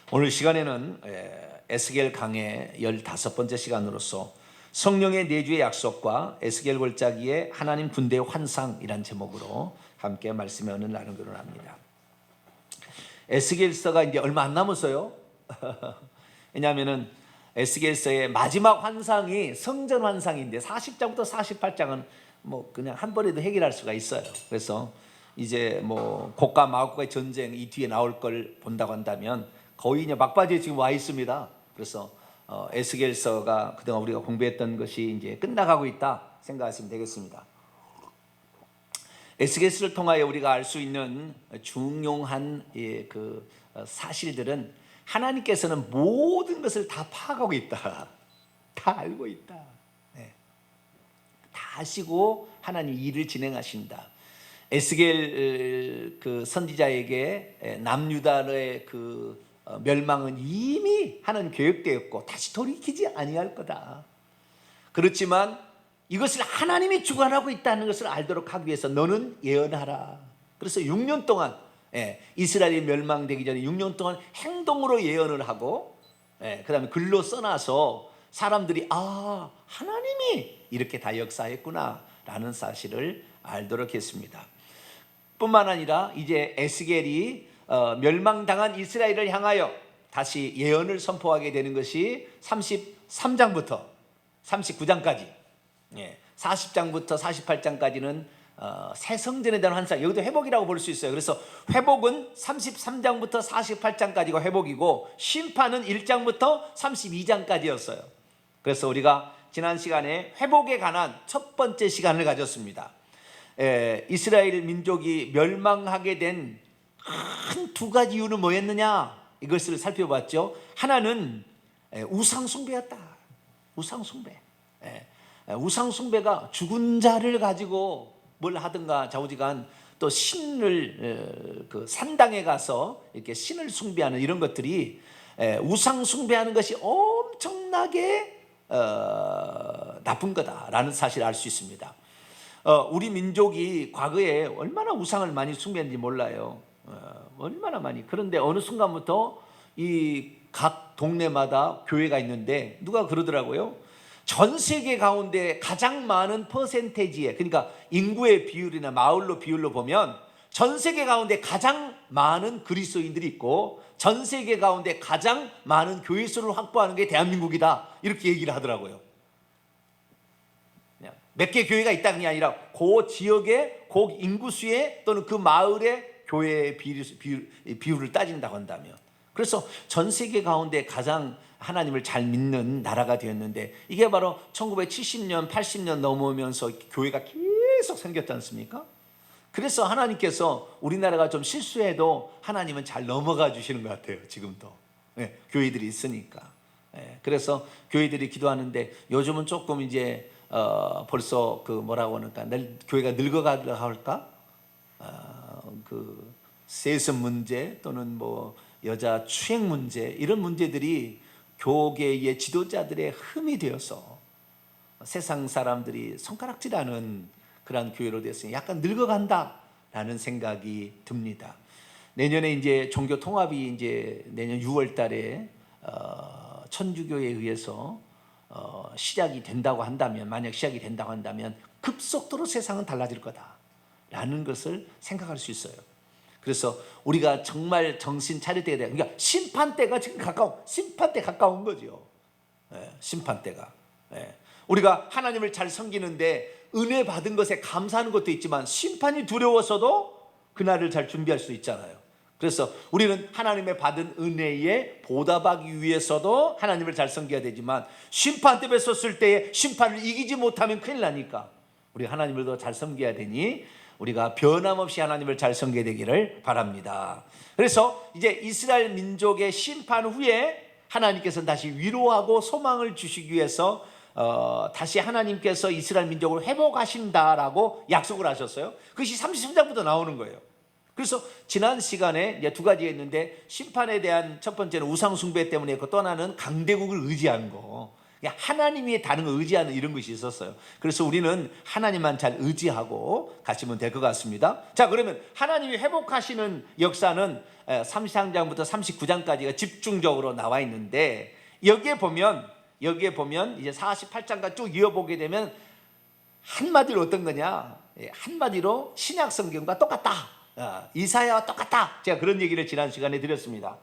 오늘 시간에는 에스겔 강의 15번째 시간으로서 성령의 내주의 약속과 에스겔 골짜기의 하나님 군대의 환상이란 제목으로 함께 말씀의 은혜를 나누기로 합니다. 에스겔서가 이제 얼마 안 남았어요. 왜냐하면은 에스겔서의 마지막 환상이 성전 환상인데 40장부터 48장은 뭐 그냥 한 번에도 해결할 수가 있어요. 그래서 이제 뭐 곡과 마곡과의 전쟁 이 뒤에 나올 걸 본다고 한다면 거의 이제 막바지에 지금 와 있습니다. 그래서 에스겔서가 그동안 우리가 공부했던 것이 이제 끝나가고 있다 생각하시면 되겠습니다. 에스겔서를 통하여 우리가 알 수 있는 중요한 그 사실들은 하나님께서는 모든 것을 다 파악하고 있다, 다 알고 있다, 다 아시고 하나님 일을 진행하신다. 에스겔 그 선지자에게 남유다의 그 멸망은 이미 하나님 계획되었고 다시 돌이키지 아니할 거다. 그렇지만 이것을 하나님이 주관하고 있다는 것을 알도록 하기 위해서 너는 예언하라. 그래서 6년 동안 이스라엘이 멸망되기 전에 6년 동안 행동으로 예언을 하고 그 다음에 글로 써놔서 사람들이 하나님이 이렇게 다 역사했구나 라는 사실을 알도록 했습니다. 뿐만 아니라 이제 에스겔이 멸망당한 이스라엘을 향하여 다시 예언을 선포하게 되는 것이 33장부터 39장까지 40장부터 48장까지는 새 성전에 대한 환상, 여기도 회복이라고 볼 수 있어요. 그래서 회복은 33장부터 48장까지가 회복이고 심판은 1장부터 32장까지였어요. 그래서 우리가 지난 시간에 회복에 관한 첫 번째 시간을 가졌습니다. 이스라엘 민족이 멸망하게 된 큰 두 가지 이유는 뭐였느냐, 이것을 살펴봤죠. 하나는 우상숭배였다. 우상숭배가 죽은 자를 가지고 뭘 하든가 좌우지간 또 신을 그 산당에 가서 이렇게 신을 숭배하는 이런 것들이 우상숭배하는 것이 엄청나게 나쁜 거다라는 사실을 알 수 있습니다. 우리 민족이 과거에 얼마나 우상을 많이 숭배했는지 몰라요. 얼마나 많이. 그런데 어느 순간부터 이 각 동네마다 교회가 있는데 누가 그러더라고요. 전 세계 가운데 가장 많은 퍼센테이지에, 그러니까 인구의 비율이나 마을로 비율로 보면 전 세계 가운데 가장 많은 그리스도인들이 있고 전 세계 가운데 가장 많은 교회 수를 확보하는 게 대한민국이다, 이렇게 얘기를 하더라고요. 몇 개 교회가 있다는 게 아니라 그 지역의 그 인구수에 또는 그 마을의 교회의 비율을 따진다고 한다면, 그래서 전 세계 가운데 가장 하나님을 잘 믿는 나라가 되었는데 이게 바로 1970년 80년 넘어오면서 교회가 계속 생겼지 않습니까? 그래서 하나님께서 우리나라가 좀 실수해도 하나님은 잘 넘어가 주시는 것 같아요. 지금도 교회들이 있으니까. 그래서 교회들이 기도하는데 요즘은 조금 이제 벌써 그 뭐라고 하니까 교회가 늙어가려 할까? 그 세습 문제 또는 뭐 여자 추행 문제, 이런 문제들이 교계의 지도자들의 흠이 되어서 세상 사람들이 손가락질하는 그런 교회로 됐으니 약간 늙어간다라는 생각이 듭니다. 내년에 이제 종교 통합이 이제 내년 6월 달에 천주교에 의해서 시작이 된다고 한다면, 만약 시작이 된다고 한다면 급속도로 세상은 달라질 거다라는 것을 생각할 수 있어요. 그래서 우리가 정말 정신 차릴 때가 돼요. 그러니까 심판때가 지금 심판때 가까운 거죠. 심판때가. 우리가 하나님을 잘 섬기는데 은혜 받은 것에 감사하는 것도 있지만 심판이 두려워서도 그날을 잘 준비할 수 있잖아요. 그래서 우리는 하나님의 받은 은혜에 보답하기 위해서도 하나님을 잘 섬겨야 되지만 심판대에 섰을 때에 심판을 이기지 못하면 큰일 나니까 우리 하나님을 더 잘 섬겨야 되니 우리가 변함없이 하나님을 잘 섬겨야 되기를 바랍니다. 그래서 이제 이스라엘 민족의 심판 후에 하나님께서는 다시 위로하고 소망을 주시기 위해서 다시 하나님께서 이스라엘 민족을 회복하신다라고 약속을 하셨어요. 그것이 33장부터 나오는 거예요. 그래서 지난 시간에 이제 두 가지 했는데 심판에 대한 첫 번째는 우상 숭배 때문에 또 하나는 강대국을 의지한 거. 하나님이 다른 거 의지하는 이런 것이 있었어요. 그래서 우리는 하나님만 잘 의지하고 가시면 될 것 같습니다. 자, 그러면 하나님이 회복하시는 역사는 33장부터 39장까지가 집중적으로 나와 있는데, 여기에 보면 이제 48장까지 쭉 이어보게 되면 한마디로 어떤 거냐, 한마디로 신약 성경과 똑같다, 이사야와 똑같다. 제가 그런 얘기를 지난 시간에 드렸습니다.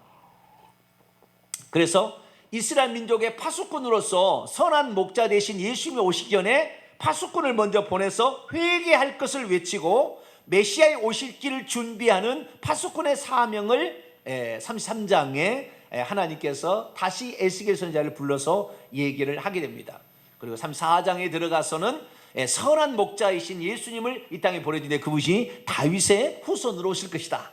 그래서 이스라엘 민족의 파수꾼으로서 선한 목자 대신 예수님이 오시기 전에 파수꾼을 먼저 보내서 회개할 것을 외치고 메시아의 오실 길을 준비하는 파수꾼의 사명을 33장에 하나님께서 다시 에스겔 선지자를 불러서 얘기를 하게 됩니다. 그리고 34장에 들어가서는 선한 목자이신 예수님을 이 땅에 보내주는데 그분이 다윗의 후손으로 오실 것이다.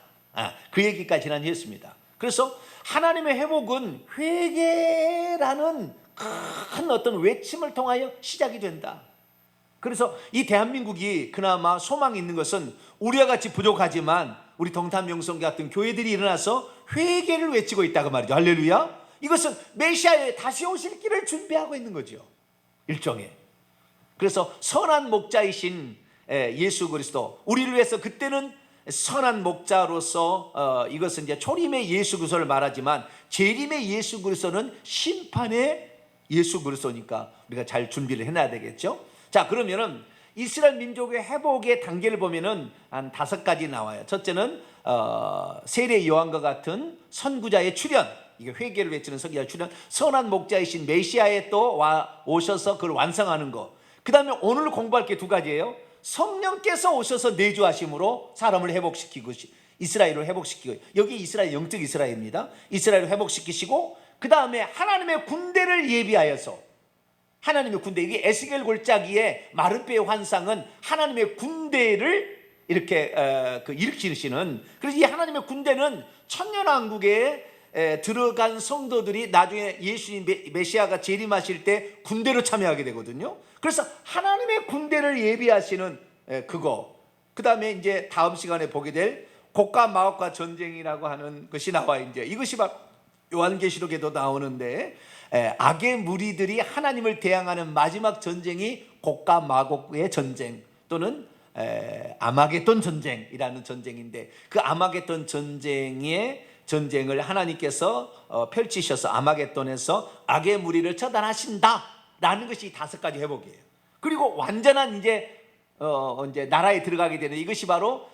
그 얘기까지 지난 했습니다. 그래서 하나님의 회복은 회개라는 큰 어떤 외침을 통하여 시작이 된다. 그래서 이 대한민국이 그나마 소망이 있는 것은 우리와 같이 부족하지만 우리 동탄명성 같은 교회들이 일어나서 회개를 외치고 있다고 말이죠. 할렐루야. 이것은 메시아의 다시 오실 길을 준비하고 있는 거죠, 일종의. 그래서 선한 목자이신 예수 그리스도, 우리를 위해서 그때는 선한 목자로서 이것은 이제 초림의 예수 그리스도를 말하지만 재림의 예수 그리스도는 심판의 예수 그리스도니까 우리가 잘 준비를 해놔야 되겠죠. 자, 그러면은 이스라엘 민족의 회복의 단계를 보면은 한 5가지 나와요. 첫째는 세례 요한과 같은 선구자의 출현, 이게 회개를 외치는 선구자의 출현, 선한 목자이신 메시아에 또 오셔서 그걸 완성하는 것. 그 다음에 오늘 공부할 게 2가지예요. 성령께서 오셔서 내주하심으로 사람을 회복시키고, 이스라엘을 회복시키고, 여기 이스라엘 영적 이스라엘입니다. 이스라엘을 회복시키시고, 그 다음에 하나님의 군대를 예비하여서, 하나님의 군대, 이게 에스겔 골짜기의 마르페의 환상은 하나님의 군대를 이렇게 일으키시는, 그래서 이 하나님의 군대는 천년왕국에 들어간 성도들이 나중에 예수님 메시아가 재림하실 때 군대로 참여하게 되거든요. 그래서 하나님의 군대를 예비하시는 그거. 그 다음에 이제 다음 시간에 보게 될 곡과 마곡과 전쟁이라고 하는 것이 나와. 이제 이것이 바로 요한계시록에도 나오는데, 악의 무리들이 하나님을 대항하는 마지막 전쟁이 곡과 마곡의 전쟁, 또는 아마겟돈 전쟁이라는 전쟁인데, 그 아마겟돈 전쟁을 하나님께서 펼치셔서 아마겟돈에서 악의 무리를 처단하신다라는 것이 5가지 회복이에요. 그리고 완전한 이제 나라에 들어가게 되는, 이것이 바로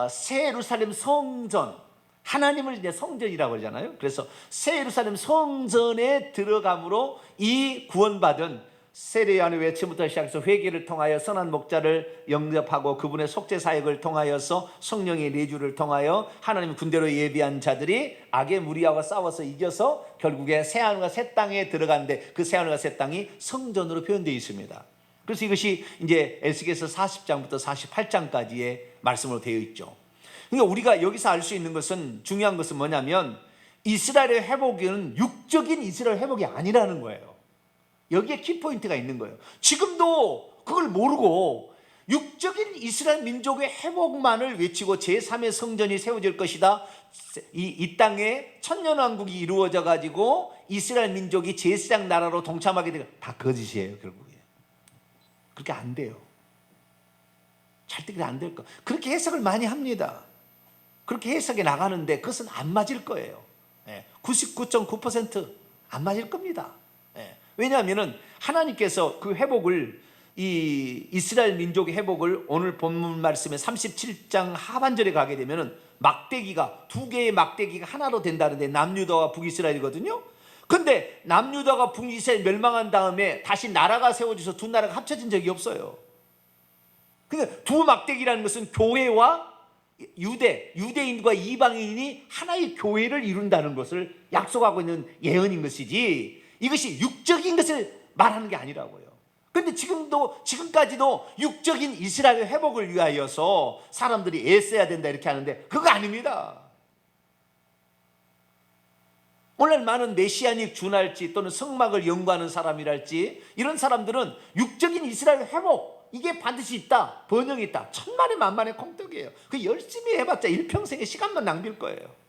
새 예루살렘 성전, 하나님을 이제 성전이라고 그러잖아요. 그래서 새 예루살렘 성전에 들어감으로 이 구원받은 세례 요한의 외침부터 시작해서 회개를 통하여 선한 목자를 영접하고 그분의 속죄 사역을 통하여서 성령의 내주를 통하여 하나님 군대로 예비한 자들이 악의 무리하고 싸워서 이겨서 결국에 새하늘과 새 땅에 들어가는데, 그 새하늘과 새 땅이 성전으로 표현되어 있습니다. 그래서 이것이 이제 에스겔서 40장부터 48장까지의 말씀으로 되어 있죠. 그러니까 우리가 여기서 알 수 있는 것은, 중요한 것은 뭐냐면 이스라엘의 회복은 육적인 이스라엘 회복이 아니라는 거예요. 여기에 키포인트가 있는 거예요. 지금도 그걸 모르고 육적인 이스라엘 민족의 회복만을 외치고 제3의 성전이 세워질 것이다, 이 땅에 천년왕국이 이루어져 가지고 이스라엘 민족이 제3장 나라로 동참하게 되고, 다 거짓이에요. 결국에 그렇게 안 돼요. 절대 그렇게 안 될 거. 그렇게 해석을 많이 합니다. 그렇게 해석해 나가는데 그것은 안 맞을 거예요. 99.9% 안 맞을 겁니다. 왜냐하면 하나님께서 그 회복을, 이 이스라엘 민족의 회복을 오늘 본문 말씀에 37장 하반절에 가게 되면 막대기가, 2개의 막대기가 하나로 된다는데, 남유다와 북이스라엘이거든요. 근데 남유다가 북이스라엘 멸망한 다음에 다시 나라가 세워져서 2 나라가 합쳐진 적이 없어요. 근데 2 막대기라는 것은 교회와 유대인과 이방인이 하나의 교회를 이룬다는 것을 약속하고 있는 예언인 것이지, 이것이 육적인 것을 말하는 게 아니라고요. 그런데 지금까지도 육적인 이스라엘 회복을 위하여서 사람들이 애써야 된다 이렇게 하는데, 그거 아닙니다. 오늘 많은 메시아닉 주날지 또는 성막을 연구하는 사람이랄지, 이런 사람들은 육적인 이스라엘 회복, 이게 반드시 있다, 번영이 있다, 천만에 만만의 콩떡이에요. 그 열심히 해봤자 일평생의 시간만 낭비일 거예요.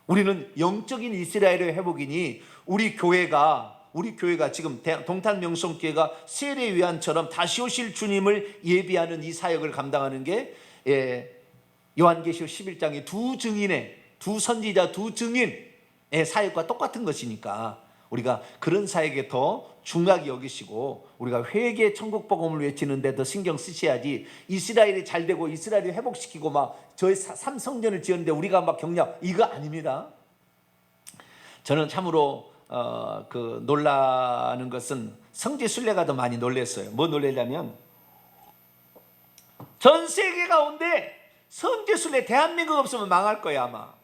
우리는 영적인 이스라엘의 회복이니 우리 교회가 우리 교회가 지금 동탄명성교회가 세례요한처럼 다시 오실 주님을 예비하는 이 사역을 감당하는 게 요한계시록 11장의 두 선지자 두 증인의 사역과 똑같은 것이니까 우리가 그런 사역에 더 중하게 여기시고 우리가 회개 천국 복음을 외치는데 더 신경 쓰셔야지, 이스라엘이 잘 되고 이스라엘이 회복시키고 막 저희 삼성전을 지었는데 우리가 막 격려, 이거 아닙니다. 저는 참으로 놀라는 것은 성지순례가 더 많이 놀랐어요. 뭐 놀라냐면 전 세계 가운데 성지순례 대한민국 없으면 망할 거야 아마.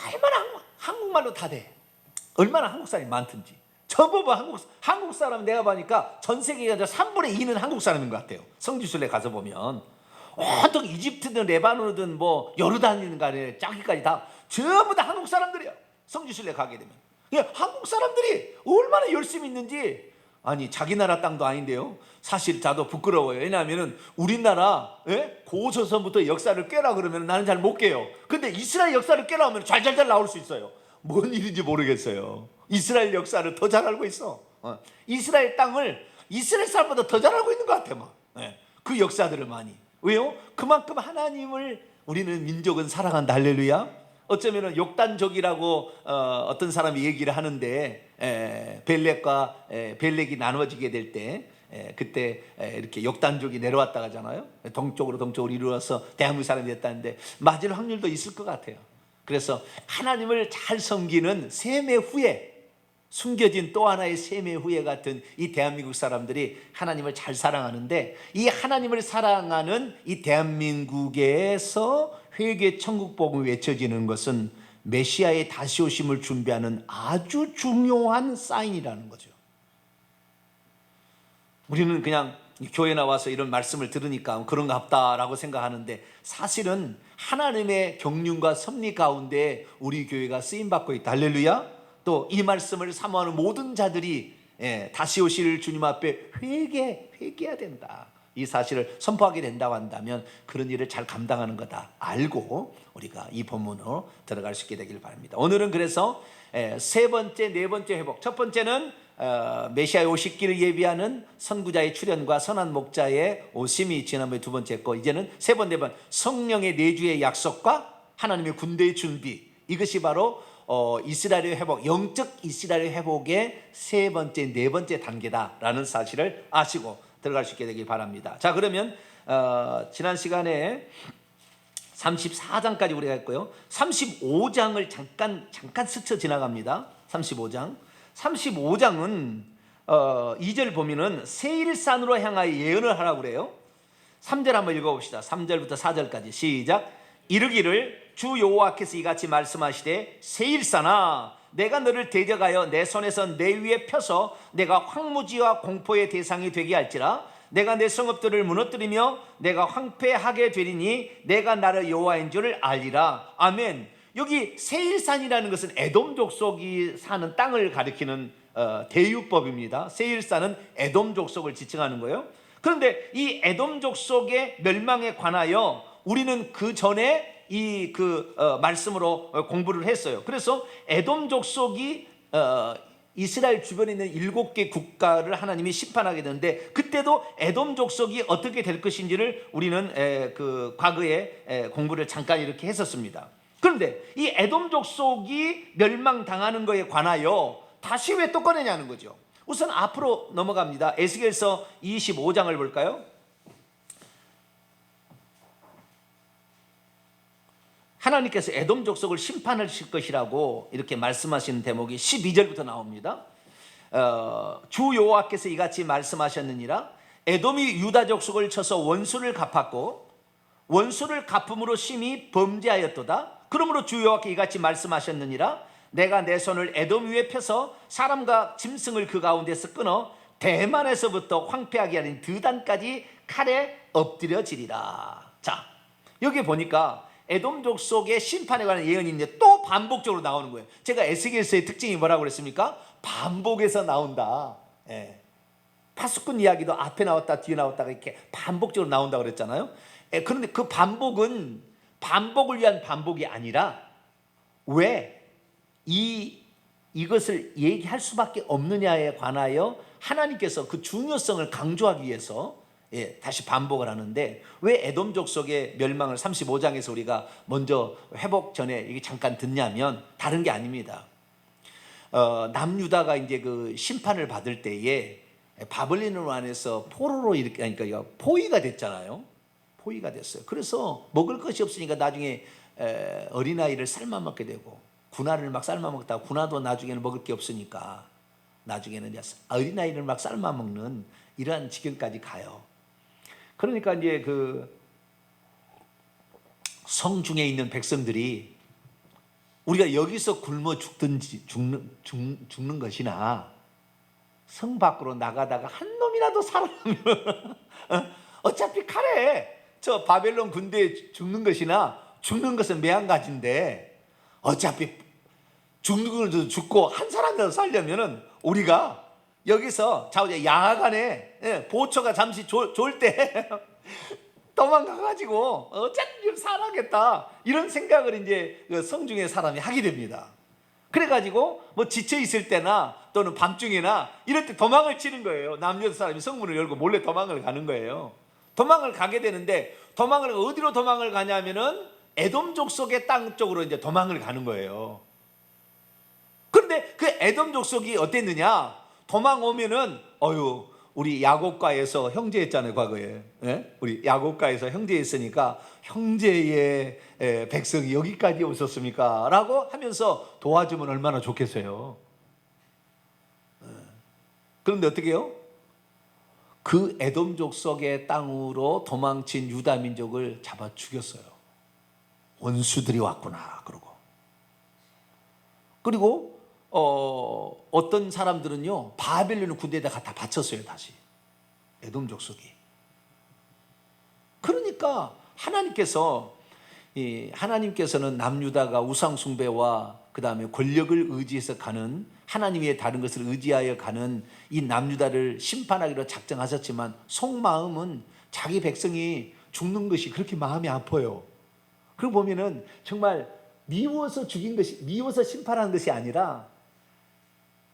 얼마나 한국말로 다 돼. 얼마나 한국 사람이 많든지. 전부 한국 사람 내가 보니까 전 세계가 3분의 2는 한국 사람인 것 같아요. 성지순례 가서 보면 어떤 이집트든 레바논이든 뭐 요르단이든 간에 저기까지 다 전부 다 한국 사람들이야. 성지순례 가게 되면 한국 사람들이 얼마나 열심히 있는지. 아니 자기 나라 땅도 아닌데요. 사실 저도 부끄러워요. 왜냐하면 우리나라 고조선부터 역사를 꿰라 그러면 나는 잘 못 깨요. 근데 이스라엘 역사를 깨라 하면 잘 나올 수 있어요. 뭔 일인지 모르겠어요. 이스라엘 역사를 더 잘 알고 있어. 이스라엘 땅을 이스라엘 사람보다 더 잘 알고 있는 것 같아. 그 역사들을 많이. 왜요? 그만큼 하나님을 우리는 민족은 사랑한다. 할렐루야. 어쩌면 욕단족이라고 어떤 사람이 얘기를 하는데 벨렉이 나눠지게 될 때 그때 이렇게 욕단족이 내려왔다 하잖아요. 동쪽으로 이루어서 대한민국 사람이 됐다는데 맞을 확률도 있을 것 같아요. 그래서 하나님을 잘 섬기는 세매 후에 숨겨진 또 하나의 세매 후에 같은 이 대한민국 사람들이 하나님을 잘 사랑하는데, 이 하나님을 사랑하는 이 대한민국에서 회개 천국 복음이 외쳐지는 것은 메시아의 다시 오심을 준비하는 아주 중요한 사인이라는 거죠. 우리는 그냥 교회 나와서 이런 말씀을 들으니까 그런가 보다라고 생각하는데, 사실은 하나님의 경륜과 섭리 가운데 우리 교회가 쓰임받고 있다. 할렐루야. 또 이 말씀을 사모하는 모든 자들이 다시 오실 주님 앞에 회개해야 된다, 이 사실을 선포하게 된다고 한다면 그런 일을 잘 감당하는 거다 알고 우리가 이 본문으로 들어갈 수 있게 되길 바랍니다. 오늘은 그래서 세 번째, 네 번째 회복. 첫 번째는 메시아의 오시기를 예비하는 선구자의 출현과 선한 목자의 오심이 지난번에 두 번째 했고, 이제는 세 번, 네 번 성령의 내주의 약속과 하나님의 군대의 준비. 이것이 바로 이스라엘의 회복, 영적 이스라엘의 회복의 세 번째, 네 번째 단계다라는 사실을 아시고 들어갈 수 있게 되길 바랍니다. 자, 그러면 지난 시간에 34장까지 우리가 했고요. 35장을 잠깐 스쳐 지나갑니다. 35장은 2절 보면은 세일산으로 향하여 예언을 하라고 그래요. 3절 한번 읽어봅시다. 3절부터 4절까지 시작. 이르기를 주 여호와께서 이같이 말씀하시되 세일산아, 내가 너를 대적하여 내 손에서 내 위에 펴서 내가 황무지와 공포의 대상이 되게 할지라. 내가 내 성읍들을 무너뜨리며 내가 황폐하게 되리니 내가 나를 여호와인 줄을 알리라. 아멘. 여기 세일산이라는 것은 에돔 족속이 사는 땅을 가리키는 대유법입니다. 세일산은 에돔 족속을 지칭하는 거예요. 그런데 이 에돔 족속의 멸망에 관하여 우리는 그 전에 이 말씀으로 공부를 했어요. 그래서 에돔 족속이 이스라엘 주변에 있는 7개 국가를 하나님이 심판하게 되는데, 그때도 에돔 족속이 어떻게 될 것인지를 우리는 과거에 공부를 잠깐 이렇게 했었습니다. 그런데 이 에돔 족속이 멸망당하는 것에 관하여 다시 왜 또 꺼내냐는 거죠. 우선 앞으로 넘어갑니다. 에스겔서 25장을 볼까요? 하나님께서 에돔 족속을 심판하실 것이라고 이렇게 말씀하시는 대목이 12절부터 나옵니다. 주 여호와께서 이같이 말씀하셨느니라. 에돔이 유다 족속을 쳐서 원수를 갚았고 원수를 갚음으로 심히 범죄하였도다. 그러므로 주 여호와께서 이같이 말씀하셨느니라. 내가 내 손을 에돔 위에 펴서 사람과 짐승을 그 가운데서 끊어 대만에서부터 황폐하게 하는 드단까지 칼에 엎드려지리라. 자, 여기 보니까 에돔 족속의 심판에 관한 예언이 있는데 또 반복적으로 나오는 거예요. 제가 에스겔서의 특징이 뭐라고 그랬습니까? 반복해서 나온다. 파수꾼 이야기도 앞에 나왔다 뒤에 나왔다가 이렇게 반복적으로 나온다고 그랬잖아요. 그런데 그 반복은 반복을 위한 반복이 아니라 왜 이것을 얘기할 수밖에 없느냐에 관하여 하나님께서 그 중요성을 강조하기 위해서 다시 반복을 하는데, 왜 에돔 족속의 멸망을 35장에서 우리가 먼저 회복 전에 이게 잠깐 듣냐면 다른 게 아닙니다. 남유다가 이제 그 심판을 받을 때에 바벨론 안에서 포로로 이렇게, 그러니까 포위가 됐잖아요. 포위가 됐어요. 그래서 먹을 것이 없으니까 나중에 어린아이를 삶아 먹게 되고, 군화를 막 삶아 먹다가 군화도 나중에는 먹을 게 없으니까 나중에는 어린아이를 막 삶아 먹는 이러한 지경까지 가요. 그러니까 이제 그 성중에 있는 백성들이 우리가 여기서 굶어 죽든지 죽는 것이나 성 밖으로 나가다가 한 놈이라도 살아나면 어차피 칼에 저 바벨론 군대에 죽는 것이나 죽는 것은 매한가지인데, 어차피 죽는 것도 죽고 한 사람이라도 살려면은 우리가 여기서 야간에 보초가 잠시 졸 때 도망가가지고 어차피 좀 살아겠다, 이런 생각을 이제 성중의 사람이 하게 됩니다. 그래가지고 뭐 지쳐 있을 때나 또는 밤중이나 이럴 때 도망을 치는 거예요. 남녀 사람이 성문을 열고 몰래 도망을 가는 거예요. 도망을 가게 되는데, 도망을 어디로 도망을 가냐면은 에돔 족속의 땅 쪽으로 이제 도망을 가는 거예요. 그런데 그 에돔 족속이 어땠느냐? 도망 오면은 우리 야곱과에서 형제했잖아요, 과거에. 우리 야곱과에서 형제했으니까 형제의 백성이 여기까지 오셨습니까? 라고 하면서 도와주면 얼마나 좋겠어요. 그런데 어떻게 해요? 그 에돔 족속의 땅으로 도망친 유다 민족을 잡아 죽였어요. 원수들이 왔구나 그러고. 그리고 어떤 사람들은요, 바벨론 군대에다 갖다 바쳤어요. 다시 에돔 족속이. 그러니까 하나님께서는 남유다가 우상 숭배와 그 다음에 권력을 의지해서 가는, 하나님 외에 다른 것을 의지하여 가는 이 남유다를 심판하기로 작정하셨지만, 속마음은 자기 백성이 죽는 것이 그렇게 마음이 아파요. 그걸 보면은 정말 미워서 죽인 것이, 미워서 심판하는 것이 아니라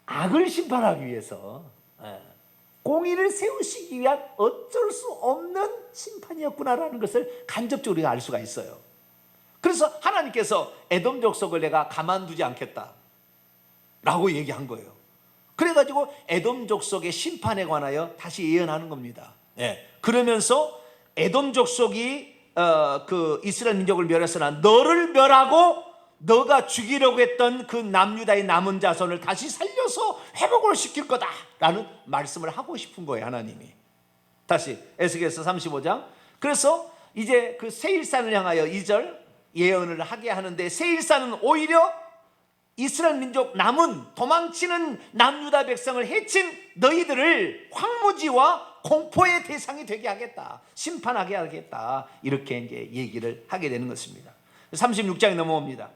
악을 심판하기 위해서, 공의를 세우시기 위한 어쩔 수 없는 심판이었구나라는 것을 간접적으로 우리가 알 수가 있어요. 그래서 하나님께서 에돔 족속을 내가 가만두지 않겠다 라고 얘기한 거예요. 그래가지고 에돔 족속의 심판에 관하여 다시 예언하는 겁니다. 그러면서 에돔 족속이 그 이스라엘 민족을 멸했으나 너를 멸하고 너가 죽이려고 했던 그 남유다의 남은 자손을 다시 살려서 회복을 시킬 거다라는 말씀을 하고 싶은 거예요, 하나님이. 다시 에스겔서 35장. 그래서 이제 그 세일산을 향하여 2절 예언을 하게 하는데, 세일산은 오히려 이스라엘 민족 남은 도망치는 남유다 백성을 해친 너희들을 황무지와 공포의 대상이 되게 하겠다, 심판하게 하겠다, 이렇게 이제 얘기를 하게 되는 것입니다. 36장에 넘어옵니다.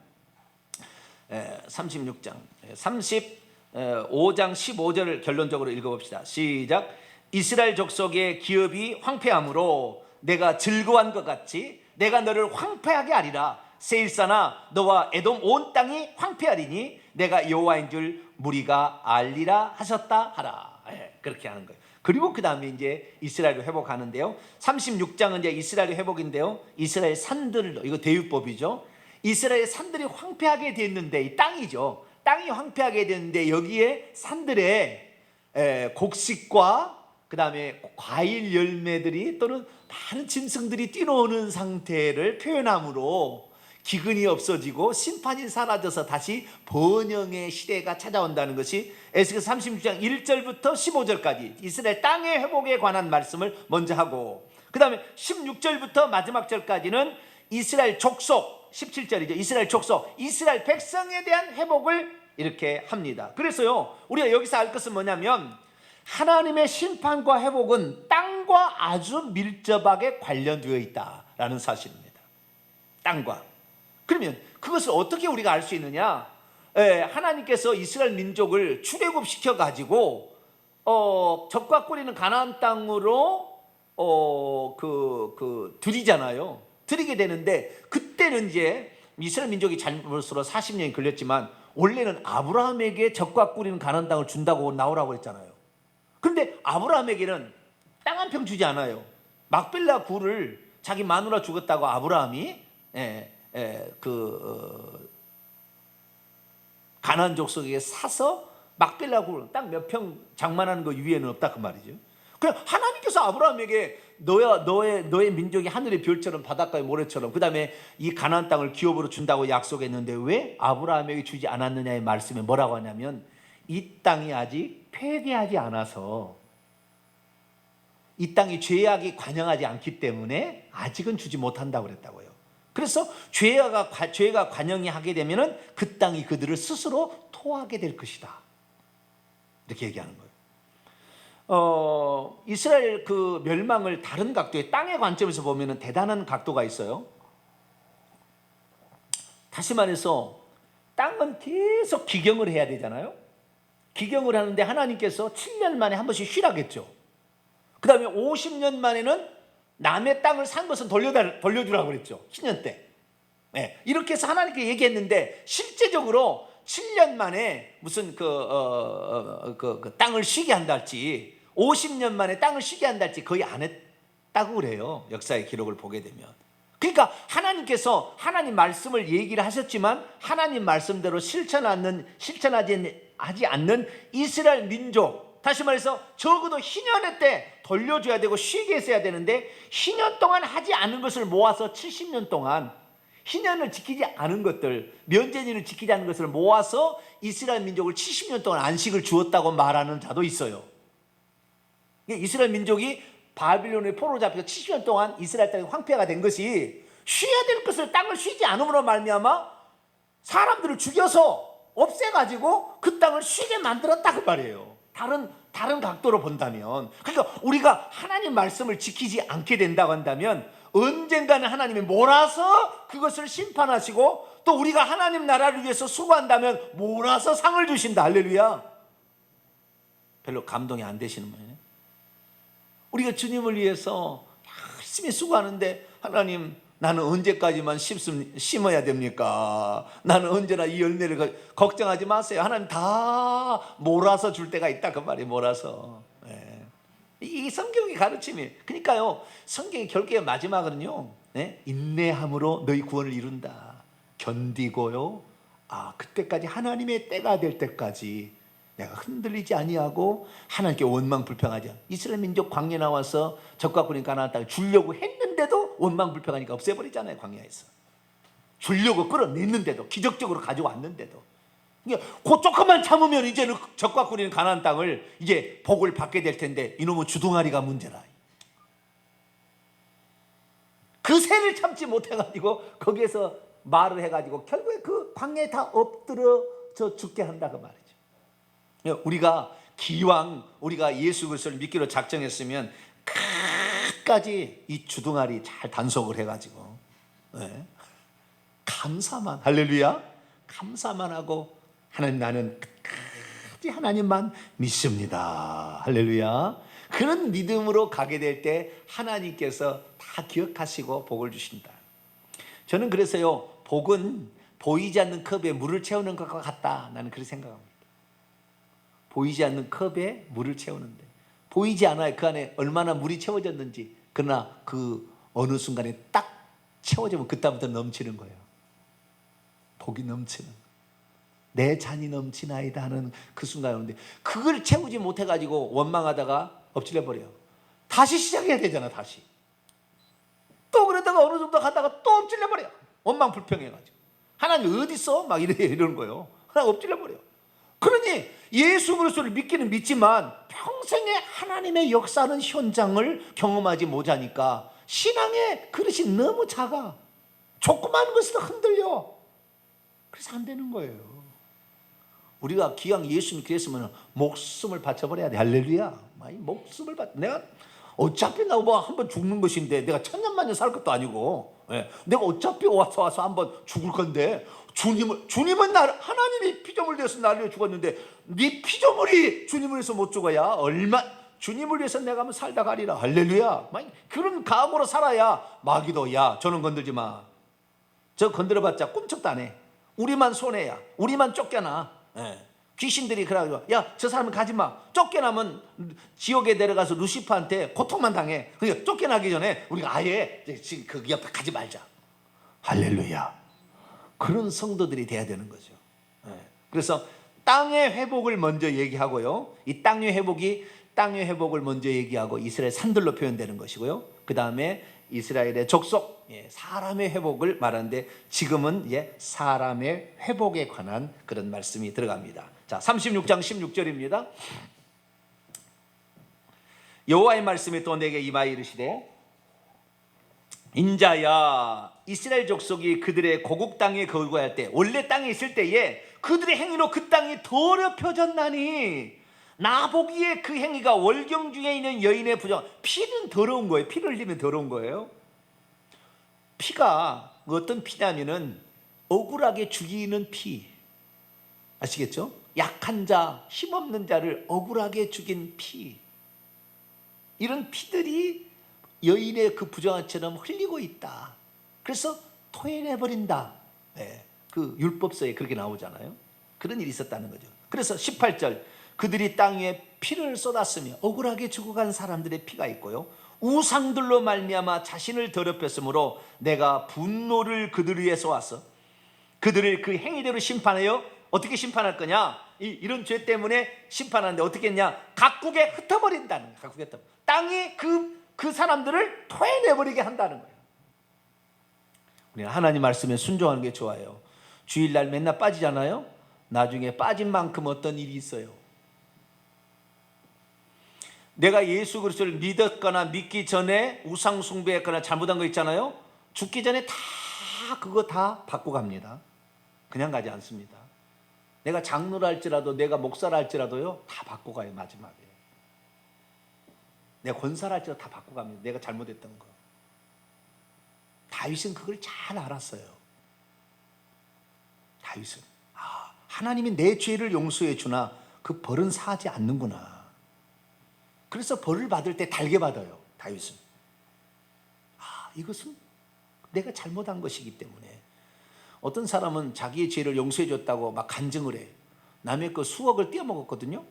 36장 35장 15절을 결론적으로 읽어봅시다. 시작. 이스라엘 족속의 기업이 황폐함으로 내가 즐거워한 것 같이 내가 너를 황폐하게 하리라. 세일사나 너와 에돔 온 땅이 황폐하리니 내가 여호와인 줄 무리가 알리라 하셨다 하라. 그렇게 하는 거예요. 그리고 그 다음에 이제 이스라엘을 회복하는데요. 36장은 이제 이스라엘 회복인데요. 이스라엘 산들도, 이거 대유법이죠. 이스라엘 산들이 황폐하게 됐는데, 이 땅이죠. 땅이 황폐하게 됐는데 여기에 산들의 곡식과 그 다음에 과일 열매들이 또는 많은 짐승들이 뛰노는 상태를 표현함으로 기근이 없어지고 심판이 사라져서 다시 번영의 시대가 찾아온다는 것이 에스겔 36장 1절부터 15절까지 이스라엘 땅의 회복에 관한 말씀을 먼저 하고, 그 다음에 16절부터 마지막 절까지는 이스라엘 족속, 17절이죠. 이스라엘 족속, 이스라엘 백성에 대한 회복을 이렇게 합니다. 그래서요, 우리가 여기서 알 것은 뭐냐면 하나님의 심판과 회복은 땅과 아주 밀접하게 관련되어 있다라는 사실입니다. 땅과. 그러면 그것을 어떻게 우리가 알 수 있느냐? 하나님께서 이스라엘 민족을 출애굽시켜 가지고 적과 꿀이는 가나안 땅으로 드리잖아요. 드리게 되는데, 그때는 이제 이스라엘 민족이 잘못으로 40년이 걸렸지만 원래는 아브라함에게 적과 꿀이는 가나안 땅을 준다고 나오라고 했잖아요. 그런데 아브라함에게는 땅 한 평 주지 않아요. 막벨라 굴을 자기 마누라 죽었다고 아브라함이 가나안 족속에게 사서 막벨라 굴 땅 몇 평 장만하는 거 위에는 없다 그 말이죠. 그냥 하나님께서 아브라함에게 너의 민족이 하늘의 별처럼 바닷가의 모래처럼, 그 다음에 이 가나안 땅을 기업으로 준다고 약속했는데 왜 아브라함에게 주지 않았느냐의 말씀에 뭐라고 하냐면, 이 땅이 아직 폐괴하지 않아서, 이 땅이 죄악이 관영하지 않기 때문에 아직은 주지 못한다고 그랬다고요. 그래서 죄가 관영이 하게 되면은 그 땅이 그들을 스스로 토하게 될 것이다, 이렇게 얘기하는 거예요. 이스라엘 그 멸망을 다른 각도의 땅의 관점에서 보면은 대단한 각도가 있어요. 다시 말해서 땅은 계속 기경을 해야 되잖아요. 기경을 하는데 하나님께서 7년 만에 한 번씩 쉬라겠죠. 그 다음에 50년 만에는 남의 땅을 산 것은 돌려주라고 그랬죠. 10년 때. 네, 이렇게 해서 하나님께 얘기했는데, 실제적으로 7년 만에 무슨 그 땅을 쉬게 한달지, 50년 만에 땅을 쉬게 한달지 거의 안 했다고 그래요. 역사의 기록을 보게 되면. 그러니까 하나님께서 하나님 말씀을 얘기를 하셨지만 하나님 말씀대로 실천하지 않는 이스라엘 민족, 다시 말해서 적어도 희년의 때 돌려줘야 되고 쉬게 했어야 되는데, 희년 동안 하지 않은 것을 모아서 70년 동안 희년을 지키지 않은 것들, 면제년을 지키지 않은 것을 모아서 이스라엘 민족을 70년 동안 안식을 주었다고 말하는 자도 있어요. 이스라엘 민족이 바빌론의 포로로 잡혀서 70년 동안 이스라엘 땅이 황폐가 된 것이, 쉬어야 될 것을 땅을 쉬지 않음으로 말미암아 사람들을 죽여서 없애가지고 그 땅을 쉬게 만들었다 그 말이에요. 다른 각도로 본다면. 그러니까 우리가 하나님 말씀을 지키지 않게 된다고 한다면 언젠가는 하나님이 몰아서 그것을 심판하시고, 또 우리가 하나님 나라를 위해서 수고한다면 몰아서 상을 주신다. 할렐루야. 별로 감동이 안 되시는 분이네. 우리가 주님을 위해서 열심히 수고하는데, 하나님 나는 언제까지만 심어야 됩니까? 나는 언제나 이 열매를 걱정하지 마세요. 하나님 다 몰아서 줄 때가 있다 그 말이에요. 몰아서. 네. 이 성경의 가르침이, 그러니까요, 성경의 결국의 마지막은요, 네? 인내함으로 너희 구원을 이룬다. 견디고요, 그때까지 하나님의 때가 될 때까지 내가 흔들리지 아니하고 하나님께 원망 불평하지 않아. 이스라엘 민족 광야 나와서 적과 꿀인 가나안 땅을 주려고 했는데도 원망 불평하니까 없애버리잖아요. 광야에서 주려고 끌어냈는데도, 기적적으로 가져왔는데도. 그러니까 그 조금만 참으면 이제는 적과 꿀인 가나안 땅을 이제 복을 받게 될 텐데, 이놈은 주둥아리가 문제라. 그 새를 참지 못해가지고 거기에서 말을 해가지고 결국에 그 광야에 다 엎드려져 죽게 한다 그 말이죠. 우리가 기왕 우리가 예수 그리스도를 믿기로 작정했으면 끝까지 이 주둥아리 잘 단속을 해가지고, 네, 감사만, 할렐루야, 감사만 하고, 하나님 나는 끝까지 하나님만 믿습니다, 할렐루야, 그런 믿음으로 가게 될 때 하나님께서 다 기억하시고 복을 주신다. 저는 그래서요, 복은 보이지 않는 컵에 물을 채우는 것과 같다, 나는 그렇게 생각합니다. 보이지 않는 컵에 물을 채우는데, 보이지 않아요 그 안에 얼마나 물이 채워졌는지. 그러나 그 어느 순간에 딱 채워지면 그때부터 넘치는 거예요. 복이 넘치는, 내 잔이 넘치나이다 하는 그 순간이 오는데, 그걸 채우지 못해가지고 원망하다가 엎질려 버려요. 다시 시작해야 되잖아. 다시 또 그러다가 어느 정도 가다가 또 엎질려 버려. 원망 불평해가지고 하나님 어디 있어? 막 이러는 거예요. 하나님 엎질려 버려. 그러니 예수 그리스도를 믿기는 믿지만 평생에 하나님의 역사하는 현장을 경험하지 못하니까 신앙의 그릇이 너무 작아. 조그마한 것으로 흔들려. 그래서 안 되는 거예요. 우리가 기왕 예수 믿게 했으면 목숨을 바쳐버려야 돼. 할렐루야. 목숨을 내가 어차피 나 뭐 한번 죽는 것인데, 내가 천년만년 살 것도 아니고, 내가 어차피 와서 한번 죽을 건데, 주님은 하나님이 피조물 되어서 나를 위해 죽었는데, 네 피조물이 주님을 위해서 못 죽어야 주님을 위해서 내가 한번 살다 가리라. 할렐루야. 그런 각오로 살아야 마귀도, 야 저는 건들지 마, 저 건드려봤자 꿈쩍도 안 해, 우리만 손해야. 우리만 쫓겨나. 예. 귀신들이 그래가지고 야, 저 사람은 가지 마. 쫓겨나면 지옥에 내려가서 루시퍼한테 고통만 당해. 그러니까 쫓겨나기 전에 우리가 아예 지금 그 옆에 가지 말자. 할렐루야. 그런 성도들이 돼야 되는 거죠. 예. 그래서 땅의 회복을 먼저 얘기하고요. 이 땅의 회복을 먼저 얘기하고 이스라엘 산들로 표현되는 것이고요. 그 다음에 이스라엘의 족속, 사람의 회복을 말하는데 지금은 사람의 회복에 관한 그런 말씀이 들어갑니다. 자, 36장 16절입니다. 여호와의 말씀이 또 내게 임하여 이르시되 인자야, 이스라엘 족속이 그들의 고국 땅에 거주할 때, 원래 땅에 있을 때에 그들의 행위로 그 땅이 더럽혀졌나니 나 보기에 그 행위가 월경 중에 있는 여인의 부정. 피는 더러운 거예요. 피를 흘리면 더러운 거예요. 피가 어떤 피냐면은 억울하게 죽이는 피. 아시겠죠? 약한 자, 힘없는 자를 억울하게 죽인 피. 이런 피들이 여인의 그 부정처럼 흘리고 있다. 그래서 토해내버린다. 네, 그 율법서에 그렇게 나오잖아요. 그런 일이 있었다는 거죠. 그래서 18절, 그들이 땅 위에 피를 쏟았으며 억울하게 죽어간 사람들의 피가 있고요, 우상들로 말미암아 자신을 더럽혔으므로 내가 분노를 그들 위에 쏘아서 그들을 그 행위대로 심판하여 어떻게 심판할 거냐? 이런 죄 때문에 심판하는데 어떻게 했냐? 각국에 흩어버린다는 거예요. 각국에 흩어. 땅이 그 사람들을 토해내버리게 한다는 거예요. 우리는 하나님 말씀에 순종하는 게 좋아요. 주일날 맨날 빠지잖아요. 나중에 빠진 만큼 어떤 일이 있어요. 내가 예수 그리스도를 믿었거나 믿기 전에 우상 숭배했거나 잘못한 거 있잖아요. 죽기 전에 다 그거 다 바꿔 갑니다. 그냥 가지 않습니다. 내가 장로라 할지라도, 내가 목사라 할지라도요, 다 바꿔 가요. 마지막에 내가 권사라 할지라도 다 바꿔 갑니다. 내가 잘못했던 거. 다윗은 그걸 잘 알았어요. 다윗은 하나님이 내 죄를 용서해 주나 그 벌은 사지 않는구나. 그래서 벌을 받을 때 달게 받아요. 다윗은 이것은 내가 잘못한 것이기 때문에. 어떤 사람은 자기의 죄를 용서해 줬다고 막 간증을 해. 남의 그 수억을 떼어먹었거든요.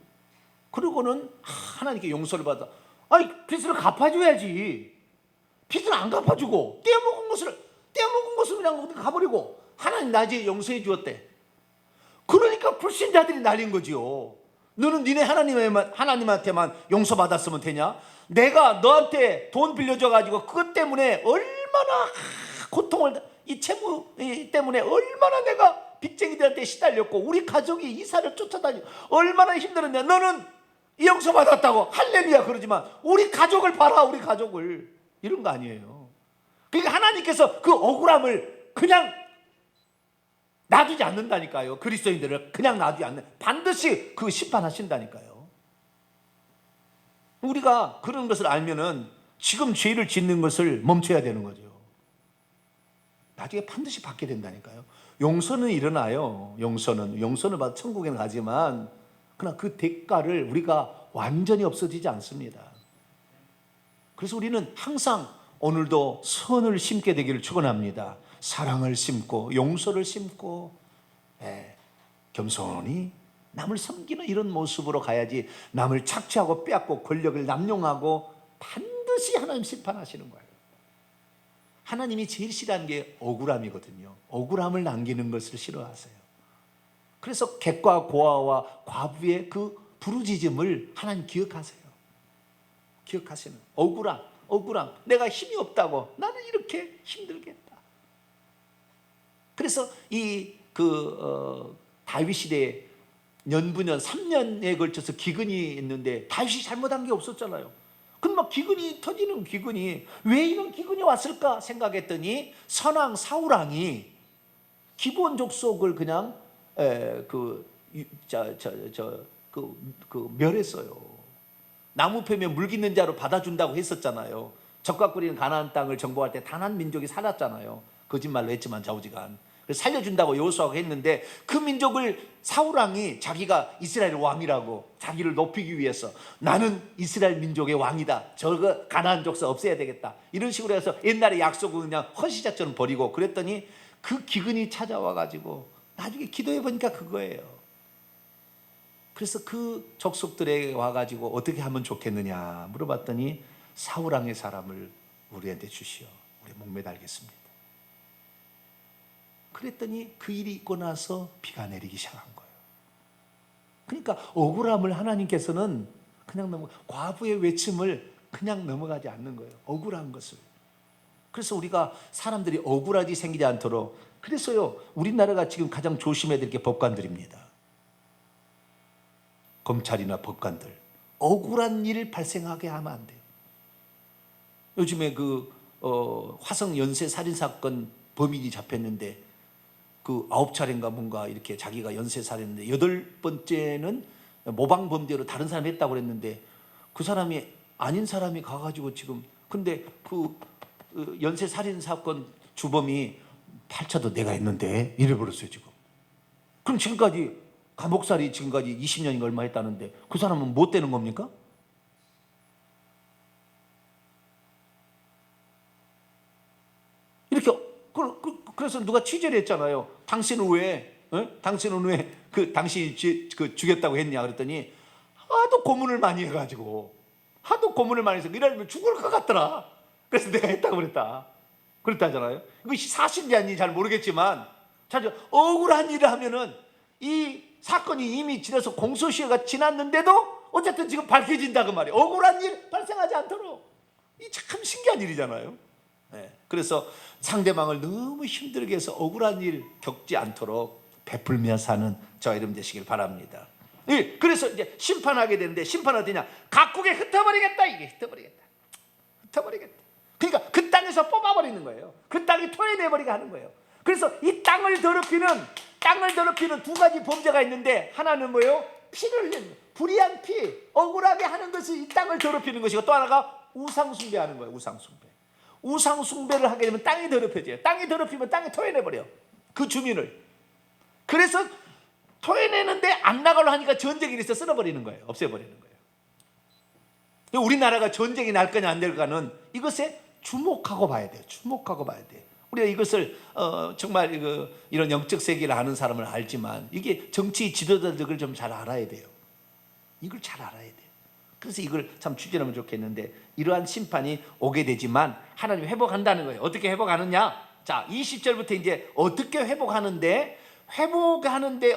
그러고는 하나님께 용서를 받아. 빚을 갚아줘야지. 빚을 안 갚아주고 떼어먹은 것을 그냥 어디 가버리고 하나님 나 죄 용서해 주었대. 그러니까 불신자들이 날린 거지요. 너는 니네 하나님한테만 용서받았으면 되냐? 내가 너한테 돈 빌려줘가지고 그것 때문에 얼마나 고통을, 이 채무 때문에 얼마나 내가 빚쟁이들한테 시달렸고 우리 가족이 이사를 쫓아다니고 얼마나 힘들었냐. 너는 용서받았다고 할렐루야 그러지만 우리 가족을 봐라. 우리 가족을. 이런 거 아니에요. 그러니까 하나님께서 그 억울함을 그냥 놔두지 않는다니까요. 그리스도인들을 그냥 놔두지 않는, 반드시 그 심판하신다니까요. 우리가 그런 것을 알면은 지금 죄를 짓는 것을 멈춰야 되는 거죠. 나중에 반드시 받게 된다니까요. 용서는 일어나요. 용서는 받아 천국에는 가지만 그러나 그 대가를 우리가 완전히 없어지지 않습니다. 그래서 우리는 항상 오늘도 선을 심게 되기를 축원합니다. 사랑을 심고 용서를 심고 겸손히 남을 섬기는 이런 모습으로 가야지, 남을 착취하고 빼앗고 권력을 남용하고 반드시 하나님 심판하시는 거예요. 하나님이 제일 싫어하는 게 억울함이거든요. 억울함을 남기는 것을 싫어하세요. 그래서 객과 고아와 과부의 그 부르짖음을 하나님 기억하세요. 기억하시는 억울함. 내가 힘이 없다고, 나는 이렇게 힘들겠다. 그래서 다윗 시대에 년부년 3년에 걸쳐서 기근이 있는데 다윗이 잘못한 게 없었잖아요. 그럼 막 기근이 터지는 기근이, 왜 이런 기근이 왔을까 생각했더니 선왕 사울왕이 기브온 족속을 그냥 멸했어요. 나무 패면 물 깃는 자로 받아준다고 했었잖아요. 적과 꿀이는 가나안 땅을 정복할 때 단 한 민족이 살았잖아요. 거짓말로 했지만 좌우지간. 그래서 살려준다고 여호수아가 했는데 그 민족을 사울왕이 자기가 이스라엘 왕이라고 자기를 높이기 위해서 나는 이스라엘 민족의 왕이다. 저거 가나안 족속 없애야 되겠다. 이런 식으로 해서 옛날에 약속을 그냥 헌시자처럼 버리고 그랬더니 그 기근이 찾아와가지고 나중에 기도해 보니까 그거예요. 그래서 그 족속들에게 와가지고 어떻게 하면 좋겠느냐 물어봤더니 사울왕의 사람을 우리한테 주시오. 우리 목매달겠습니다. 그랬더니 그 일이 있고 나서 비가 내리기 시작한 거예요. 그러니까 억울함을 하나님께서는 그냥 과부의 외침을 그냥 넘어가지 않는 거예요. 억울한 것을. 그래서 우리가 사람들이 억울하지 생기지 않도록, 그래서요 우리나라가 지금 가장 조심해야 될 게 법관들입니다. 검찰이나 법관들 억울한 일 발생하게 하면 안 돼요. 요즘에 화성 연쇄 살인 사건 범인이 잡혔는데 그 9차례인가 뭔가 이렇게 자기가 연쇄 살인했는데 8번째는 모방 범죄로 다른 사람이 했다고 그랬는데 그 사람이 아닌 사람이 가가지고 지금, 근데 그 연쇄 살인 사건 주범이 8차도 내가 했는데 이래버렸어요 지금. 그럼 지금까지 감옥살이 지금까지 20년인가 얼마 했다는데 그 사람은 못 되는 겁니까? 이렇게 그래서 누가 취재를 했잖아요. 당신은 왜 그 당신이 죽였다고 했냐 그랬더니 하도 고문을 많이 해가지고 이러면 죽을 것 같더라. 그래서 내가 했다고 그랬다잖아요. 이것이 사실인지 아닌지 잘 모르겠지만 자주 억울한 일을 하면은 이 사건이 이미 지나서 공소시효가 지났는데도 어쨌든 지금 밝혀진다 그 말이에요. 억울한 일 발생하지 않도록. 이 참 신기한 일이잖아요. 네. 그래서 상대방을 너무 힘들게 해서 억울한 일 겪지 않도록 베풀며 사는 저와 여러분 되시길 바랍니다. 예, 그래서 이제 심판하게 되는데 심판은 어디냐? 각국에 흩어버리겠다. 이게 흩어버리겠다. 그러니까 그 땅에서 뽑아버리는 거예요. 그 땅이 토해내버리게 하는 거예요. 그래서 이 땅을 더럽히는 두 가지 범죄가 있는데 하나는 뭐예요? 피를 흘리는, 불의한 피, 억울하게 하는 것이 이 땅을 더럽히는 것이고, 또 하나가 우상숭배하는 거예요. 우상숭배를 하게 되면 땅이 더럽혀져요. 땅이 더럽히면 땅이 토해내버려 그 주민을. 그래서 토해내는데 안 나가려 하니까 전쟁이 일어서 쓸어버리는 거예요. 없애버리는 거예요. 우리나라가 전쟁이 날 거냐 안 될까는 이것에 주목하고 봐야 돼요. 우리가 이것을 정말 이런 영적 세계를 아는 사람은 알지만 이게 정치 지도자들을 좀 잘 알아야 돼요. 이걸 잘 알아야 돼요. 그래서 이걸 참 추진하면 좋겠는데, 이러한 심판이 오게 되지만 하나님 회복한다는 거예요. 어떻게 회복하느냐? 자, 20절부터 이제 어떻게 회복하는데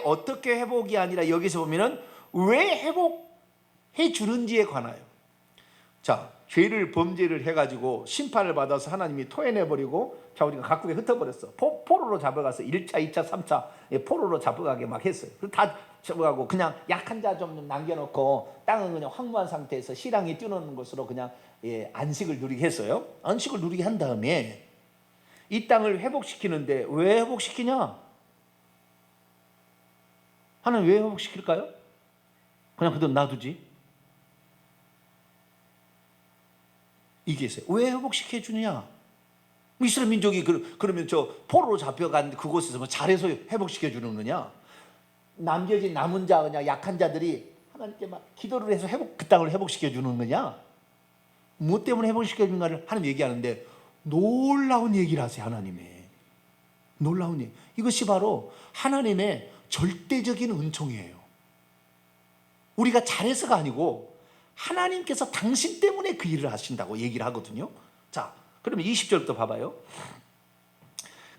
어떻게 회복이 아니라 여기서 보면은 왜 회복해 주는지에 관하여. 자, 범죄를 해가지고 심판을 받아서 하나님이 토해내버리고, 자, 우리가 각국에 흩어버렸어. 포로로 잡아가서 1차, 2차, 3차 포로로 잡아가게 막 했어요. 다 잡아가고 그냥 약한 자 좀 남겨놓고 땅은 그냥 황무한 상태에서 시랑이 뛰노는 것으로 그냥 안식을 누리게 했어요. 안식을 누리게 한 다음에 이 땅을 회복시키는데 왜 회복시키냐? 하나님 왜 회복시킬까요? 그냥 그대로 놔두지. 이게 있어요. 왜 회복시켜 주느냐? 이스라엘 민족이 그러면 저 포로로 잡혀간 그곳에서 뭐 잘해서 회복시켜 주는 거냐? 남은 자, 그냥 약한 자들이 하나님께 막 기도를 해서 그 땅을 회복시켜 주는 거냐? 무엇 때문에 회복시켜 주는가를 하나님 얘기하는데 놀라운 얘기를 하세요. 하나님의 놀라운 얘기. 이것이 바로 하나님의 절대적인 은총이에요. 우리가 잘해서가 아니고 하나님께서 당신 때문에 그 일을 하신다고 얘기를 하거든요. 자, 그러면 20절부터 봐봐요.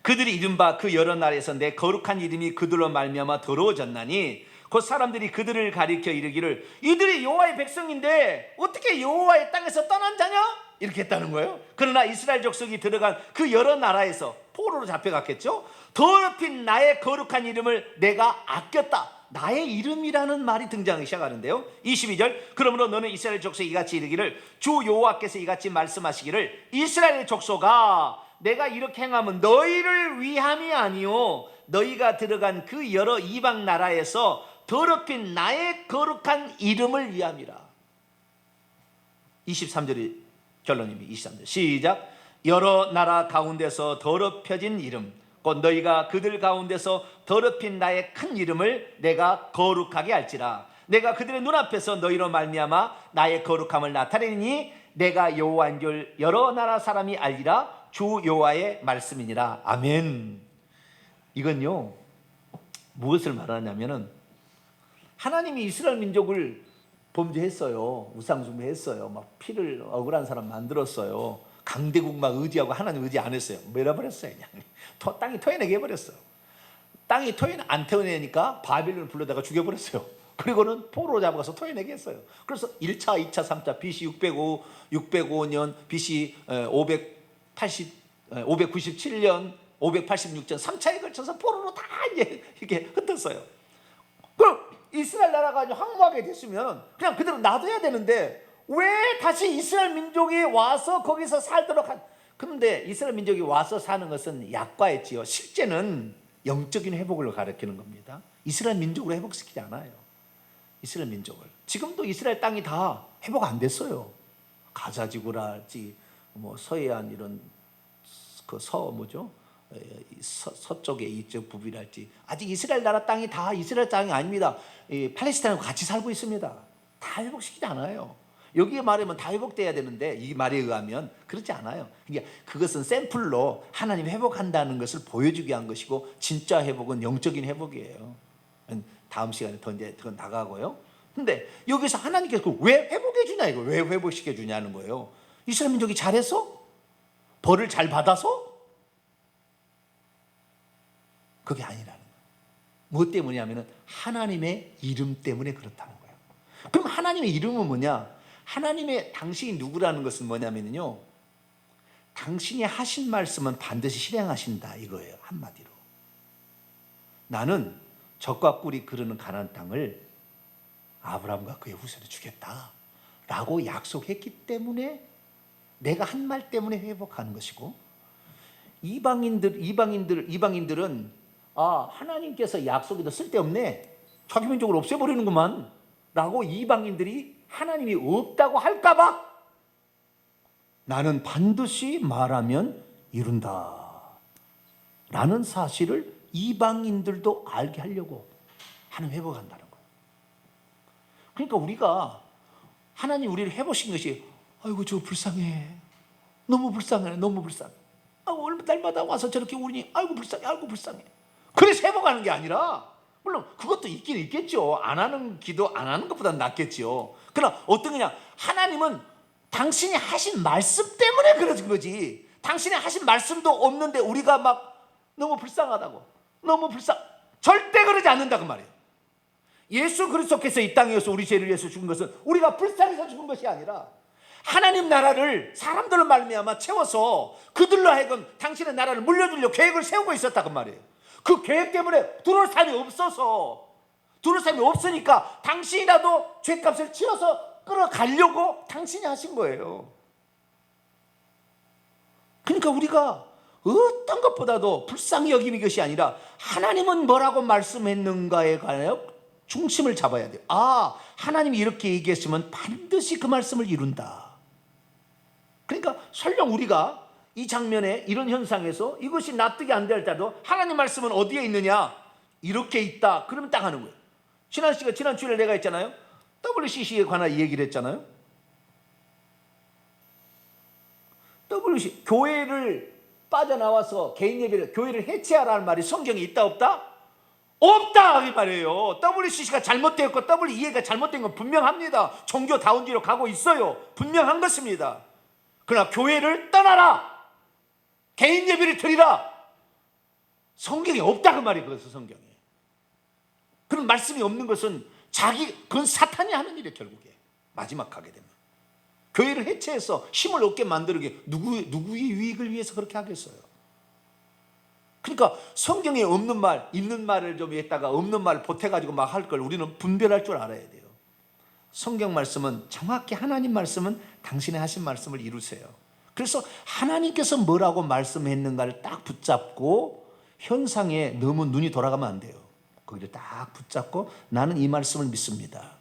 그들이 이른바 그 여러 나라에서 내 거룩한 이름이 그들로 말미암아 더러워졌나니 곧 사람들이 그들을 가리켜 이르기를 이들이 여호와의 백성인데 어떻게 여호와의 땅에서 떠난 자냐? 이렇게 했다는 거예요. 그러나 이스라엘 족속이 들어간 그 여러 나라에서 포로로 잡혀갔겠죠. 더럽힌 나의 거룩한 이름을 내가 아꼈다. 나의 이름이라는 말이 등장하기 시작하는데요. 22절, 그러므로 너는 이스라엘 족속이 이같이 이르기를 주 여호와께서 이같이 말씀하시기를 이스라엘 족속아 내가 이렇게 행하면 너희를 위함이 아니요 너희가 들어간 그 여러 이방 나라에서 더럽힌 나의 거룩한 이름을 위함이라. 23절이 결론입니다. 23절 시작. 여러 나라 가운데서 더럽혀진 이름 곧 너희가 그들 가운데서 더럽힌 나의 큰 이름을 내가 거룩하게 할지라. 내가 그들의 눈앞에서 너희로 말미암아 나의 거룩함을 나타내니 내가 여호와인 줄 여러 나라 사람이 알리라. 주 여호와의 말씀이니라. 아멘. 이건요 무엇을 말하냐면은 하나님이 이스라엘 민족을 범죄했어요. 우상숭배했어요. 막 피를 억울한 사람 만들었어요. 강대국 막 의지하고 하나님 의지 안 했어요. 밀어버렸어요. 그냥 땅이 토해내게 해버렸어요. 땅이 안 토해내니까 바벨론을 불러다가 죽여버렸어요. 그리고는 포로로 잡아가서 토해내게 했어요. 그래서 1차, 2차, 3차 BC 605년, BC 597년, 586년 3차에 걸쳐서 포로로 다 이제 이렇게 흩었어요. 그럼 이스라엘 나라가 황무하게 됐으면 그냥 그대로 놔둬야 되는데 왜 다시 이스라엘 민족이 와서 거기서 살도록 그런데 이스라엘 민족이 와서 사는 것은 약과였지요. 실제는 영적인 회복을 가리키는 겁니다. 이스라엘 민족으로 회복시키지 않아요. 이스라엘 민족을. 지금도 이스라엘 땅이 다 회복 안 됐어요. 가자지구랄지 뭐 서해안 이런 그 서쪽에 이쪽 부분이랄지 아직 이스라엘 나라 땅이 다 이스라엘 땅이 아닙니다. 팔레스타인과 같이 살고 있습니다. 다 회복시키지 않아요. 여기에 말하면 다 회복돼야 되는데 이 말에 의하면 그렇지 않아요. 그러니까 그것은 샘플로 하나님 회복한다는 것을 보여주기 위한 것이고 진짜 회복은 영적인 회복이에요. 다음 시간에 더 이제 그건 나가고요. 근데 여기서 하나님께서 왜 회복해 주냐 이거 왜 회복시켜 주냐는 거예요. 이스라엘 민족이 잘해서 벌을 잘 받아서 그게 아니라는 거예요. 무엇 때문이냐면 하나님의 이름 때문에 그렇다는 거예요. 그럼 하나님의 이름은 뭐냐? 하나님의 당신이 누구라는 것은 뭐냐면요, 당신이 하신 말씀은 반드시 실행하신다 이거예요. 한마디로 나는 젖과 꿀이 흐르는 가나안 땅을 아브라함과 그의 후세에 주겠다 라고 약속했기 때문에 내가 한 말 때문에 회복하는 것이고, 이방인들은 하나님께서 약속에도 쓸데없네, 자기 민족을 없애버리는구만 라고 이방인들이 하나님이 없다고 할까봐 나는 반드시 말하면 이룬다 라는 사실을 이방인들도 알게 하려고 하나님 회복한다는 거예요. 그러니까 우리가 하나님 우리를 회복시킨 것이 아이고 저 불쌍해, 너무 불쌍해, 너무 불쌍해, 날마다 와서 저렇게 우니 아이고 불쌍해, 아이고 불쌍해, 그래서 회복하는 게 아니라, 물론 그것도 있긴 있겠죠. 안 하는 기도 안 하는 것보다는 낫겠죠. 그러나 어떤 거냐, 하나님은 당신이 하신 말씀 때문에 그러진 거지, 당신이 하신 말씀도 없는데 우리가 막 너무 불쌍하다고, 너무 절대 그러지 않는다 그 말이에요. 예수 그리스도께서 이 땅에 서 우리 죄를 위해서 죽은 것은 우리가 불쌍해서 죽은 것이 아니라 하나님 나라를 사람들로 말미암아 채워서 그들로 하여금 당신의 나라를 물려주려고 계획을 세우고 있었다 그 말이에요. 그 계획 때문에 들어올 사람이 없으니까 당신이라도 죄값을 치러서 끌어가려고 당신이 하신 거예요. 그러니까 우리가 어떤 것보다도 불쌍히 여기는 것이 아니라 하나님은 뭐라고 말씀했는가에 관하여 중심을 잡아야 돼요. 하나님이 이렇게 얘기했으면 반드시 그 말씀을 이룬다. 그러니까 설령 우리가 이 장면에 이런 현상에서 이것이 납득이 안 될 때도 하나님 말씀은 어디에 있느냐, 이렇게 있다 그러면 딱 하는 거예요. 지난 주일에 내가 했잖아요. WCC에 관한 얘기를 했잖아요. WCC 교회를 빠져나와서 개인 예배를 교회를 해체하라는 말이 성경에 있다 없다? 없다 이 말이에요. WCC가 잘못되었고 WEA가 잘못된 건 분명합니다. 종교다운지로 가고 있어요. 분명한 것입니다. 그러나 교회를 떠나라, 개인 예배를 드리라, 성경에 없다 그 말이에요. 그래서 성경에 그런 말씀이 없는 것은 그건 사탄이 하는 일이에요. 결국에 마지막 가게 되면 교회를 해체해서 힘을 얻게 만들게 누구의 유익을 위해서 그렇게 하겠어요. 그러니까 성경에 없는 말, 있는 말을 좀 했다가 없는 말을 보태가지고 막 할 걸 우리는 분별할 줄 알아야 돼요. 성경 말씀은 정확히 하나님 말씀은 당신의 하신 말씀을 이루세요. 그래서 하나님께서 뭐라고 말씀했는가를 딱 붙잡고 현상에 너무 눈이 돌아가면 안 돼요. 거기를 딱 붙잡고 나는 이 말씀을 믿습니다.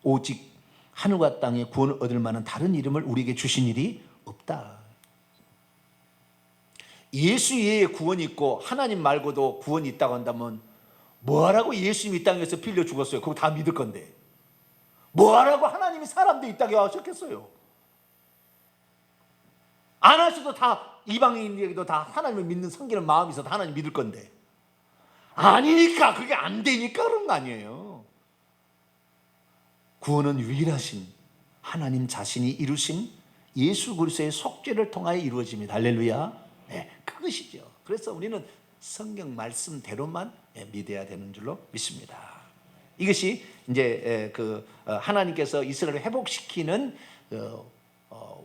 오직 하늘과 땅에 구원을 얻을 만한 다른 이름을 우리에게 주신 일이 없다. 예수 외에 구원이 있고 하나님 말고도 구원이 있다고 한다면 뭐하라고 예수님이 이 땅에서 빌려 죽었어요? 그거 다 믿을 건데 뭐하라고 하나님이 사람도 이 땅에 하셨겠어요? 안 하셔도 다 이방인에게도 다 하나님을 믿는 섬기는 마음이 있어도 하나님 믿을 건데, 아니니까, 그게 안 되니까 그런 거 아니에요. 구원은 유일하신 하나님 자신이 이루신 예수 그리스도의 속죄를 통하여 이루어집니다. 할렐루야. 네, 그것이죠. 그래서 우리는 성경 말씀대로만 믿어야 되는 줄로 믿습니다. 이것이 이제 하나님께서 이스라엘을 회복시키는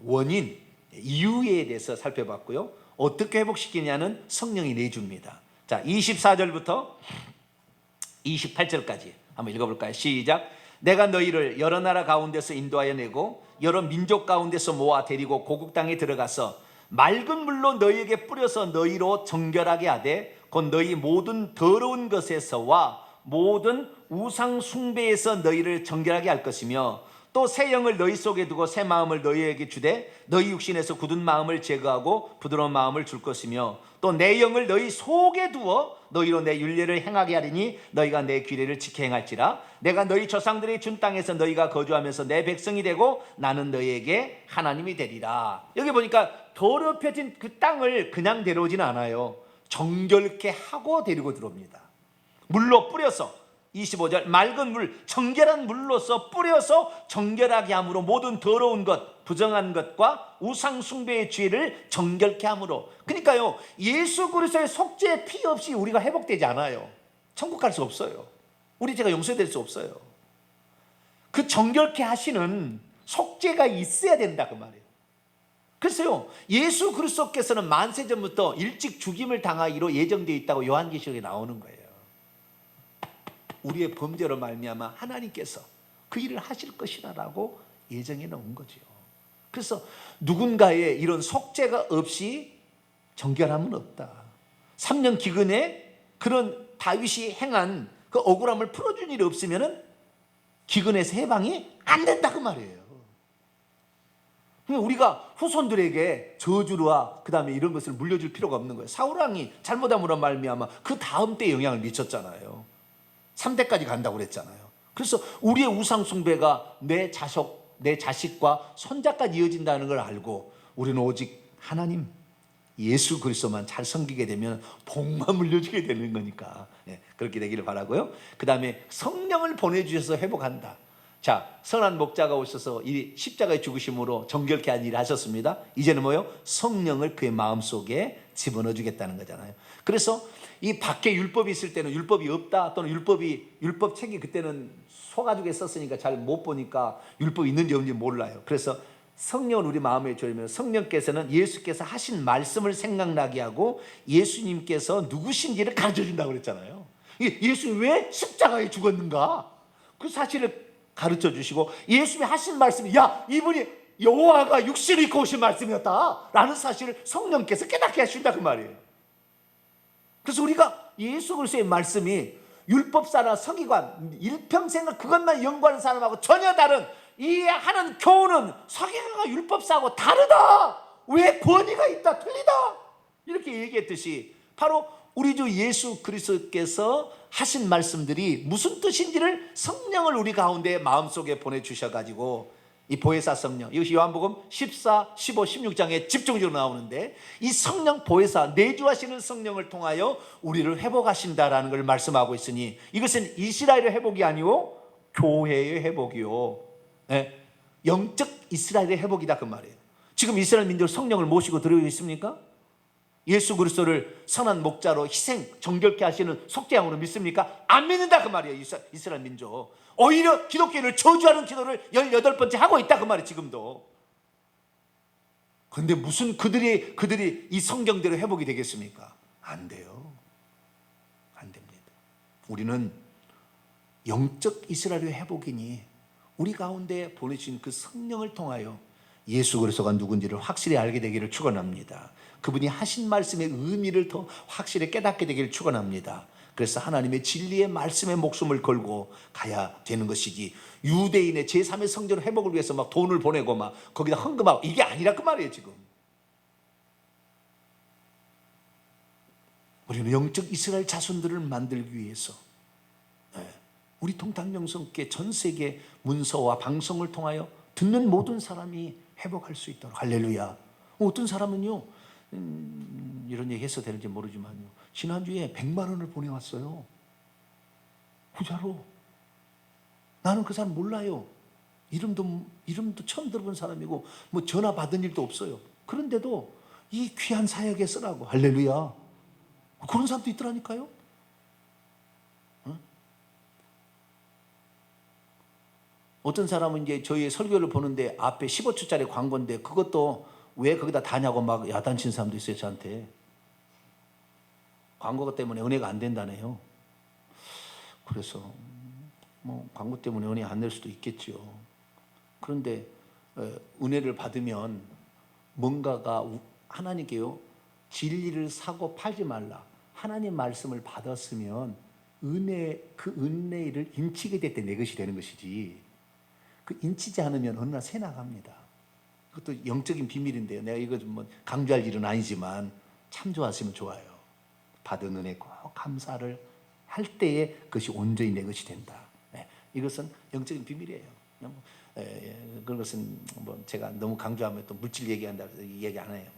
원인, 이유에 대해서 살펴봤고요. 어떻게 회복시키냐는 성령이 내줍니다. 자, 24절부터 28절까지 한번 읽어볼까요? 시작. 내가 너희를 여러 나라 가운데서 인도하여 내고 여러 민족 가운데서 모아 데리고 고국 땅에 들어가서 맑은 물로 너희에게 뿌려서 너희로 정결하게 하되 곧 너희 모든 더러운 것에서와 모든 우상 숭배에서 너희를 정결하게 할 것이며 또 새 영을 너희 속에 두고 새 마음을 너희에게 주되 너희 육신에서 굳은 마음을 제거하고 부드러운 마음을 줄 것이며 또 내 영을 너희 속에 두어 너희로 내 율례를 행하게 하리니 너희가 내 규례를 지켜 행할지라. 내가 너희 조상들이 준 땅에서 너희가 거주하면서 내 백성이 되고 나는 너희에게 하나님이 되리라. 여기 보니까 더럽혀진 그 땅을 그냥 데려오지는 않아요. 정결케 하고 데리고 들어옵니다. 물로 뿌려서, 25절, 맑은 물, 정결한 물로서 뿌려서 정결하게 함으로 모든 더러운 것, 부정한 것과 우상 숭배의 죄를 정결케 함으로. 그러니까요, 예수 그리스도의 속죄의 피 없이 우리가 회복되지 않아요. 천국 갈 수 없어요. 우리 죄가 용서될 수 없어요. 그 정결케 하시는 속죄가 있어야 된다 그 말이에요. 그래서요, 예수 그리스도께서는 만세전부터 일찍 죽임을 당하기로 예정되어 있다고 요한계시록에 나오는 거예요. 우리의 범죄로 말미암아 하나님께서 그 일을 하실 것이라고 예정해 놓은 거죠. 그래서 누군가의 이런 속죄가 없이 정결함은 없다. 3년 기근에 그런 다윗이 행한 그 억울함을 풀어준 일이 없으면 기근에서 해방이 안 된다 그 말이에요. 우리가 후손들에게 저주와 그 다음에 이런 것을 물려줄 필요가 없는 거예요. 사울왕이 잘못함으로 말미암아 그 다음 때에 영향을 미쳤잖아요. 3대까지 간다고 그랬잖아요. 그래서 우리의 우상 숭배가 내 자식과 손자까지 이어진다는 걸 알고 우리는 오직 하나님 예수 그리스도만 잘 섬기게 되면 복만 물려주게 되는 거니까 그렇게 되기를 바라고요. 그 다음에 성령을 보내주셔서 회복한다. 자, 선한 목자가 오셔서 이 십자가의 죽으심으로 정결케 한 일을 하셨습니다. 이제는 뭐요? 성령을 그의 마음속에 집어넣어 주겠다는 거잖아요. 그래서 이 밖에 율법이 있을 때는 율법이 없다, 또는 율법책이 그때는 소가죽에 썼으니까 잘 못 보니까 율법이 있는지 없는지 몰라요. 그래서 성령을 우리 마음에 줘면 성령께서는 예수께서 하신 말씀을 생각나게 하고 예수님께서 누구신지를 가르쳐 준다고 그랬잖아요. 예수님이 왜 십자가에 죽었는가? 그 사실을 가르쳐 주시고 예수님이 하신 말씀이 이분이 여호와가 육신을 입고 오신 말씀이었다 라는 사실을 성령께서 깨닫게 하신다 그 말이에요. 그래서 우리가 예수 그리스도의 말씀이 율법사나 서기관 일평생을 그것만 연구하는 사람하고 전혀 다른 이 하는 교훈은 서기관과 율법사하고 다르다. 왜 권위가 있다 틀리다 이렇게 얘기했듯이 바로 우리 주 예수 그리스도께서 하신 말씀들이 무슨 뜻인지를 성령을 우리 가운데 마음속에 보내주셔가지고 이 보혜사 성령, 이것이 요한복음 14, 15, 16장에 집중적으로 나오는데 이 성령 보혜사 내주하시는 성령을 통하여 우리를 회복하신다라는 걸 말씀하고 있으니 이것은 이스라엘의 회복이 아니고 교회의 회복이요, 영적 이스라엘의 회복이다 그 말이에요. 지금 이스라엘 민족 성령을 모시고 들어오고 있습니까? 예수 그리스도를 선한 목자로 희생 정결케 하시는 속죄양으로 믿습니까? 안 믿는다 그 말이에요. 이스라엘 민족 오히려 기독교를 저주하는 기도를 18번째 하고 있다 그 말이에요. 지금도. 그런데 무슨 그들이 이 성경대로 회복이 되겠습니까? 안 돼요. 안 됩니다. 우리는 영적 이스라엘의 회복이니 우리 가운데 보내주신 그 성령을 통하여 예수 그리스도가 누군지를 확실히 알게 되기를 축원합니다. 그분이 하신 말씀의 의미를 더 확실히 깨닫게 되기를 축원합니다. 그래서 하나님의 진리의 말씀에 목숨을 걸고 가야 되는 것이지 유대인의 제3의 성전 회복을 위해서 막 돈을 보내고 막 거기다 헌금하고 이게 아니라 그 말이에요. 지금 우리는 영적 이스라엘 자손들을 만들기 위해서 우리 통탄영성교회 전 세계 문서와 방송을 통하여 듣는 모든 사람이 회복할 수 있도록 할렐루야. 어떤 사람은요 이런 얘기 해서 되는지 모르지만요, 지난주에 100만 원을 보내왔어요. 부자로. 나는 그 사람 몰라요. 이름도 처음 들어본 사람이고 뭐 전화 받은 일도 없어요. 그런데도 이 귀한 사역에 쓰라고. 할렐루야. 그런 사람도 있더라니까요. 어떤 사람은 이제 저희 설교를 보는데 앞에 15초짜리 광고인데 그것도 왜 거기다 다냐고 막 야단친 사람도 있어요, 저한테. 광고 때문에 은혜가 안 된다네요. 그래서 뭐 광고 때문에 은혜 안 될 수도 있겠죠. 그런데 은혜를 받으면 뭔가가 하나님께요, 진리를 사고 팔지 말라. 하나님 말씀을 받았으면 그 은혜를 인치게 될 때 내 것이 되는 것이지, 그 인치지 않으면 어느 날 새 나갑니다. 그것도 영적인 비밀인데요. 내가 이거 좀 뭐 강조할 일은 아니지만 참조하시면 좋아요. 받은 은혜 꼭 감사를 할 때에 그것이 온전히 내 것이 된다. 이것은 영적인 비밀이에요. 그런 것은 뭐 제가 너무 강조하면 또 물질 얘기한다고 해서 얘기 안 해요.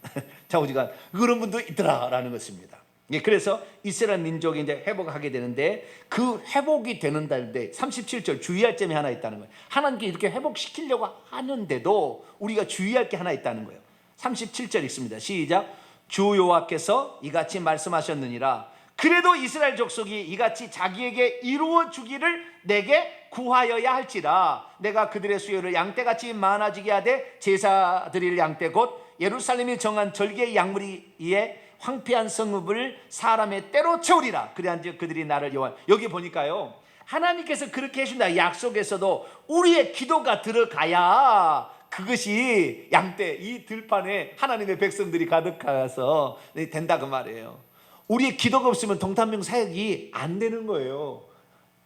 자, 우리가 그런 분도 있더라라는 것입니다. 그래서 이스라엘 민족이 이제 회복하게 되는데, 그 회복이 되는데 37절 주의할 점이 하나 있다는 거예요. 하나님께 이렇게 회복시키려고 하는데도 우리가 주의할 게 하나 있다는 거예요. 37절 읽습니다. 시작. 주 여호와께서 이같이 말씀하셨느니라. 그래도 이스라엘 족속이 이같이 자기에게 이루어 주기를 내게 구하여야 할지라. 내가 그들의 수요를 양떼같이 많아지게 하되 제사 드릴 양떼 곧 예루살렘이 정한 절기의 양무리에 황폐한 성읍을 사람의 때로 채우리라. 그래야지 그들이 나를 여호와. 여기 보니까요, 하나님께서 그렇게 해준다 약속에서도 우리의 기도가 들어가야 그것이 양떼, 이 들판에 하나님의 백성들이 가득해서 된다 그 말이에요. 우리의 기도가 없으면 동탄명 사역이 안 되는 거예요.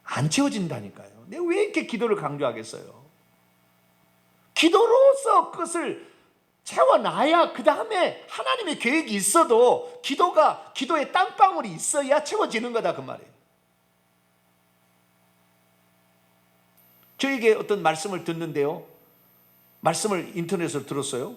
안 채워진다니까요. 내가 왜 이렇게 기도를 강조하겠어요? 기도로서 그것을 채워놔야 그 다음에 하나님의 계획이 있어도 기도의 땀방울이 있어야 채워지는 거다 그 말이에요. 저에게 어떤 말씀을 듣는데요, 말씀을 인터넷으로 들었어요.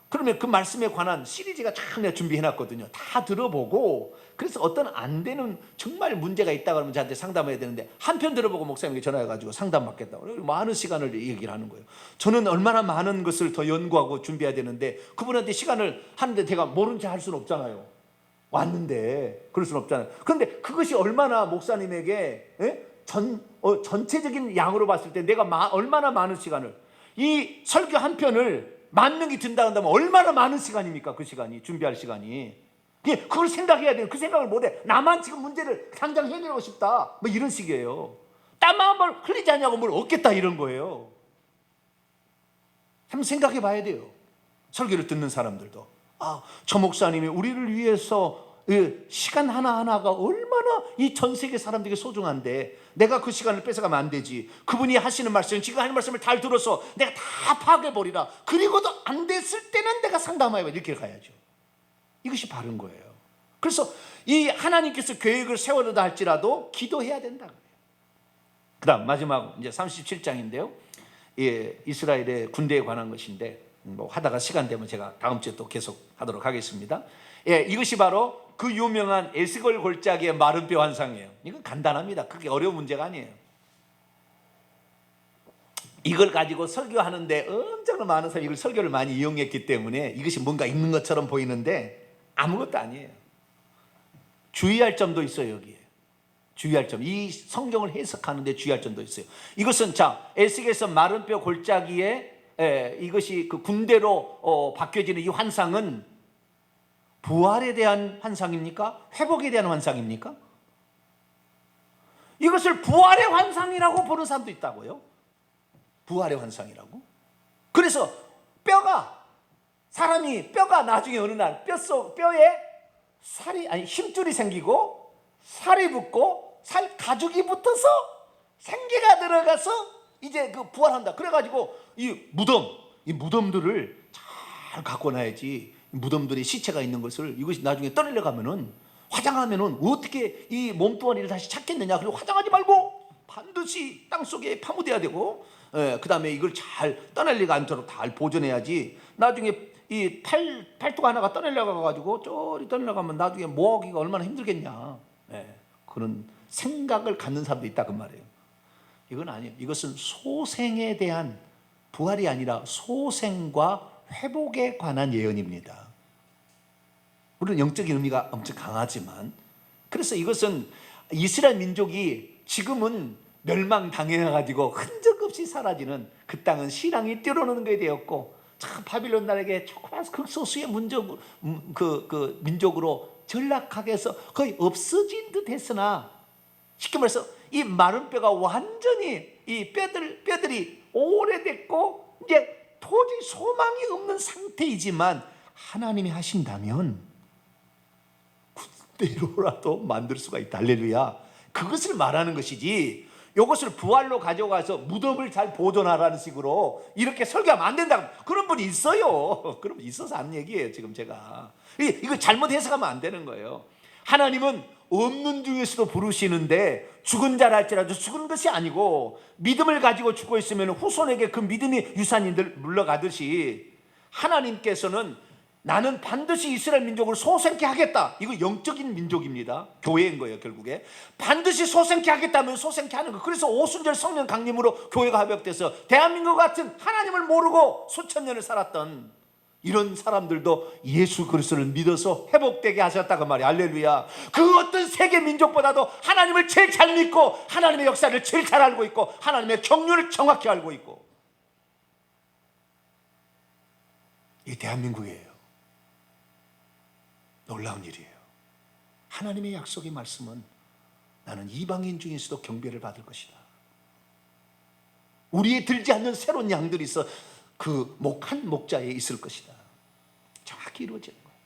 그러면 그 말씀에 관한 시리즈가 참 내가 준비해놨거든요. 다 들어보고, 그래서 어떤 안 되는 정말 문제가 있다 그러면 저한테 상담해야 되는데, 한 편 들어보고 목사님에게 전화해가지고 상담받겠다고 많은 시간을 얘기를 하는 거예요. 저는 얼마나 많은 것을 더 연구하고 준비해야 되는데 그분한테 시간을 하는데 제가 모른 체 할 수는 없잖아요. 왔는데 그럴 수는 없잖아요. 그런데 그것이 얼마나 목사님에게 전체적인 양으로 봤을 때 내가 얼마나 많은 시간을, 이 설교 한 편을 10,000명이 든다 한다면 얼마나 많은 시간입니까? 그 시간이, 준비할 시간이. 그걸 생각해야 돼요. 그 생각을 못해. 나만 지금 문제를 당장 해결하고 싶다, 뭐 이런 식이에요. 땀 한 번 흘리지 않냐고 뭘 얻겠다 이런 거예요. 한번 생각해 봐야 돼요. 설교를 듣는 사람들도, 저 목사님이 우리를 위해서 시간 하나하나가 얼마나 이 전 세계 사람들에게 소중한데 내가 그 시간을 뺏어가면 안 되지. 그분이 하시는 말씀, 지금 하는 말씀을 잘 들어서 내가 다 파악해버리라. 그리고도 안 됐을 때는 내가 상담해봐, 이렇게 가야죠. 이것이 바른 거예요. 그래서 이 하나님께서 계획을 세워놓다 할지라도 기도해야 된다. 그 다음 마지막 이제 37장인데요 이스라엘의 군대에 관한 것인데, 뭐 하다가 시간 되면 제가 다음 주에 또 계속 하도록 하겠습니다. 이것이 바로 그 유명한 에스골 골짜기의 마른 뼈 환상이에요. 이건 간단합니다. 그게 어려운 문제가 아니에요. 이걸 가지고 설교하는데 엄청나게 많은 사람이 이걸 설교를 많이 이용했기 때문에 이것이 뭔가 있는 것처럼 보이는데 아무것도 아니에요. 주의할 점도 있어요. 여기에 주의할 점, 이 성경을 해석하는데 주의할 점도 있어요. 이것은 에스겔서 마른 뼈 골짜기에 이것이 그 군대로 바뀌어지는 이 환상은 부활에 대한 환상입니까? 회복에 대한 환상입니까? 이것을 부활의 환상이라고 보는 사람도 있다고요. 부활의 환상이라고. 그래서 뼈가 나중에 어느 날 뼈에 힘줄이 생기고 살이 붙고 살 가죽이 붙어서 생기가 들어가서 이제 그 부활한다. 그래가지고 이 무덤들을 잘 갖고 놔야지. 무덤들이 시체가 있는 것을 이것이 나중에 떠내려 가면은, 화장하면은 어떻게 이 몸뚱아리를 다시 찾겠느냐. 그리고 화장하지 말고 반드시 땅속에 파묻어야 되고, 그 다음에 이걸 잘 떠날리가 않도록 잘 보존해야지. 나중에 이 팔뚝 하나가 떠내려가 가지고 쪼리 떠내려가면 나중에 모으기가 얼마나 힘들겠냐. 예, 그런 생각을 갖는 사람도 있다 그 말이에요. 이건 아니에요. 이것은 소생에 대한 부활이 아니라 소생과 회복에 관한 예언입니다. 물론 영적인 의미가 엄청 강하지만, 그래서 이것은 이스라엘 민족이 지금은 멸망당해가지고 흔적 없이 사라지는 그 땅은 신앙이 뛰어노는 게 되었고, 참 바빌론 나라에게 조그만 극소수의 민족으로 전락하게 해서 거의 없어진 듯 했으나, 쉽게 말해서 이 마른 뼈가 완전히 이 뼈들이 오래됐고 이제 도저히 소망이 없는 상태이지만 하나님이 하신다면 그대로라도 만들 수가 있다. 할렐루야. 그것을 말하는 것이지, 이것을 부활로 가져가서 무덤을 잘 보존하라는 식으로 이렇게 설교하면 안 된다. 그런 분이 있어요. 그런 분 있어서 하는 얘기예요. 지금 제가 이거 잘못 해석하면 안 되는 거예요. 하나님은 없는 중에서도 부르시는데 죽은 자라 할지라도 죽은 것이 아니고, 믿음을 가지고 죽고 있으면 후손에게 그 믿음이 유산이 물러가듯이, 하나님께서는 나는 반드시 이스라엘 민족을 소생케 하겠다. 이거 영적인 민족입니다. 교회인 거예요. 결국에 반드시 소생케 하겠다면 소생케 하는 거. 그래서 오순절 성령 강림으로 교회가 합역돼서 대한민국 같은 하나님을 모르고 수천 년을 살았던 이런 사람들도 예수 그리스도를 믿어서 회복되게 하셨다고 말이에요. 할렐루야. 그 어떤 세계 민족보다도 하나님을 제일 잘 믿고 하나님의 역사를 제일 잘 알고 있고 하나님의 경륜을 정확히 알고 있고, 이 대한민국이에요. 놀라운 일이에요. 하나님의 약속의 말씀은 나는 이방인 중에서도 경배를 받을 것이다. 우리에 들지 않는 새로운 양들이 있어 그 한 목자에 있을 것이다. 정확히 이루어지는 거예요.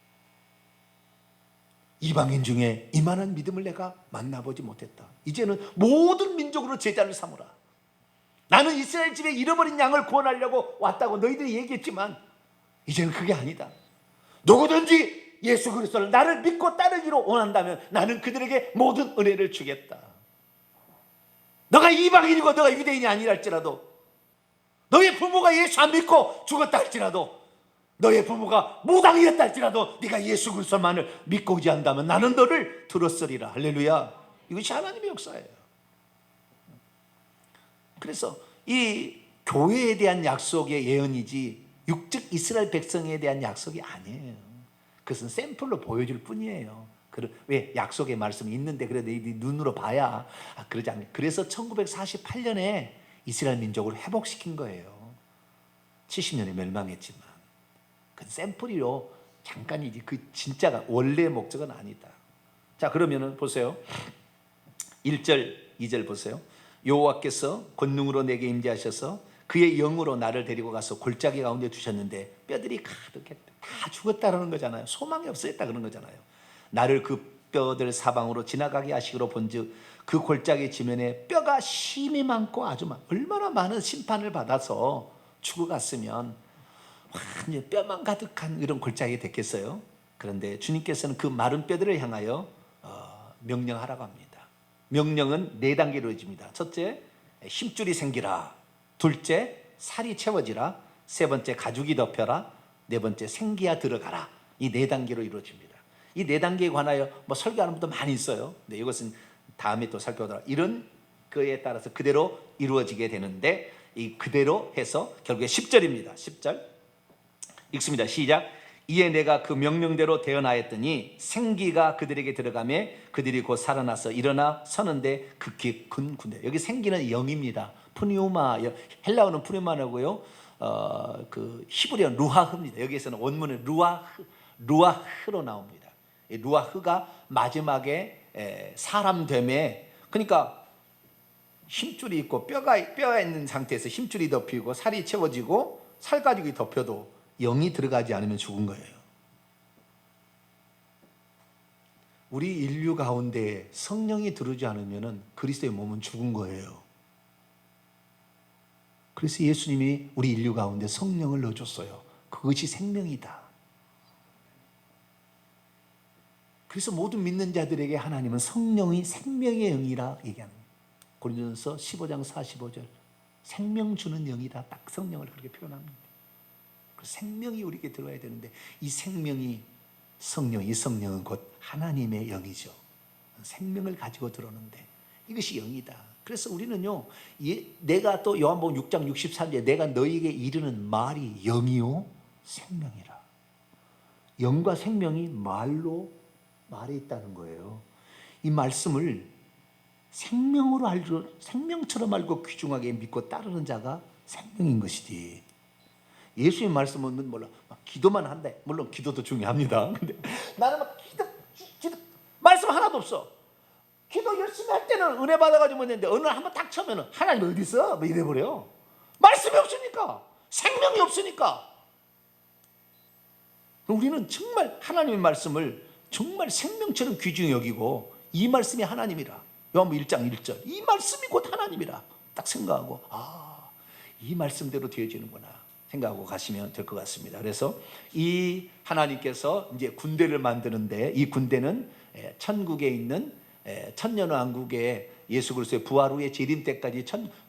이방인 중에 이만한 믿음을 내가 만나보지 못했다. 이제는 모든 민족으로 제자를 삼으라. 나는 이스라엘 집에 잃어버린 양을 구원하려고 왔다고 너희들이 얘기했지만 이제는 그게 아니다. 누구든지 예수 그리스도를 나를 믿고 따르기로 원한다면 나는 그들에게 모든 은혜를 주겠다. 너가 이방인이고 너가 유대인이 아니라 할지라도, 너의 부모가 예수 안 믿고 죽었다 할지라도, 너의 부모가 무당이었다 할지라도 네가 예수 그리스도만을 믿고 오지 않다면 나는 너를 들었으리라. 할렐루야. 이것이 하나님의 역사예요. 그래서 이 교회에 대한 약속의 예언이지 육적 이스라엘 백성에 대한 약속이 아니에요. 그것은 샘플로 보여줄 뿐이에요. 왜? 약속의 말씀이 있는데 그래 네 눈으로 봐야 그러지 않아요. 그래서 1948년에 이스라엘 민족을 회복시킨 거예요. 70년에 멸망했지만 그 샘플이로 잠깐이지 그 진짜가 원래의 목적은 아니다. 자, 그러면은 보세요. 1절 2절 보세요. 여호와께서 권능으로 내게 임재하셔서 그의 영으로 나를 데리고 가서 골짜기 가운데 두셨는데 뼈들이 가득했다. 다 죽었다라는 거잖아요. 소망이 없어졌다 그런 거잖아요. 나를 그 뼈들 사방으로 지나가게 하시기로 본즉 그 골짜기 지면에 뼈가 심이 많고 아주 얼마나 많은 심판을 받아서 죽어갔으면 완전 뼈만 가득한 이런 골짜기가 됐겠어요. 그런데 주님께서는 그 마른 뼈들을 향하여 명령하라고 합니다. 명령은 4단계로 이루어집니다. 첫째, 힘줄이 생기라. 둘째, 살이 채워지라. 세 번째, 가죽이 덮여라. 네 번째, 생기야 들어가라. 이 4단계로 이루어집니다. 이 4단계에 관하여 설교하는 분도 많이 있어요. 근데 이것은 다음에 또 살펴보도록. 이런 거에 따라서 그대로 이루어지게 되는데, 이 그대로 해서 결국에 10절입니다. 10절 읽습니다. 시작. 이에 내가 그 명령대로 대언하였더니 생기가 그들에게 들어가매 그들이 곧 살아나서 일어나 서는데 극히 큰 군대. 여기 생기는 영입니다. 푸니우마, 헬라어는 푸니우마고요. 그 히브리어는 루하흐입니다. 여기에서는 원문은 루아흐로 나옵니다. 이 루아흐가 마지막에 사람 됨에, 그러니까 힘줄이 있고 뼈가 있는 상태에서 힘줄이 덮이고 살이 채워지고 살가죽이 덮여도 영이 들어가지 않으면 죽은 거예요. 우리 인류 가운데 성령이 들어오지 않으면 그리스도의 몸은 죽은 거예요. 그래서 예수님이 우리 인류 가운데 성령을 넣어줬어요. 그것이 생명이다. 그래서 모든 믿는 자들에게 하나님은 성령이 생명의 영이라 얘기합니다. 고린도전서 15장 45절 생명 주는 영이다. 딱 성령을 그렇게 표현합니다. 그 생명이 우리에게 들어와야 되는데 이 생명이 성령, 이 성령은 곧 하나님의 영이죠. 생명을 가지고 들어오는데 이것이 영이다. 그래서 우리는요, 내가 또 요한복음 6장 63절에 내가 너희에게 이르는 말이 영이요 생명이라. 영과 생명이 말에 있다는 거예요. 이 말씀을 생명으로 알고 생명처럼 알고 귀중하게 믿고 따르는 자가 생명인 것이지. 예수의 말씀은 몰라 기도만 한대. 물론 기도도 중요합니다. 근데 나는 막 기도 말씀 하나도 없어. 기도 열심히 할 때는 은혜 받아가지고 했는데 어느 날 한번 딱 쳐면은 하나님 어디 있어? 뭐 이래버려. 말씀이 없으니까, 생명이 없으니까. 우리는 정말 하나님의 말씀을 정말 생명처럼 귀중히 여기고 이 말씀이 하나님이라. 요한복음 1장 1절 이 말씀이 곧 하나님이라 딱 생각하고 이 말씀대로 되어지는구나 생각하고 가시면 될 것 같습니다. 그래서 이 하나님께서 이제 군대를 만드는데 이 군대는 천국에 있는 천년왕국의 예수 그리스도의 부활 후에 재림 때까지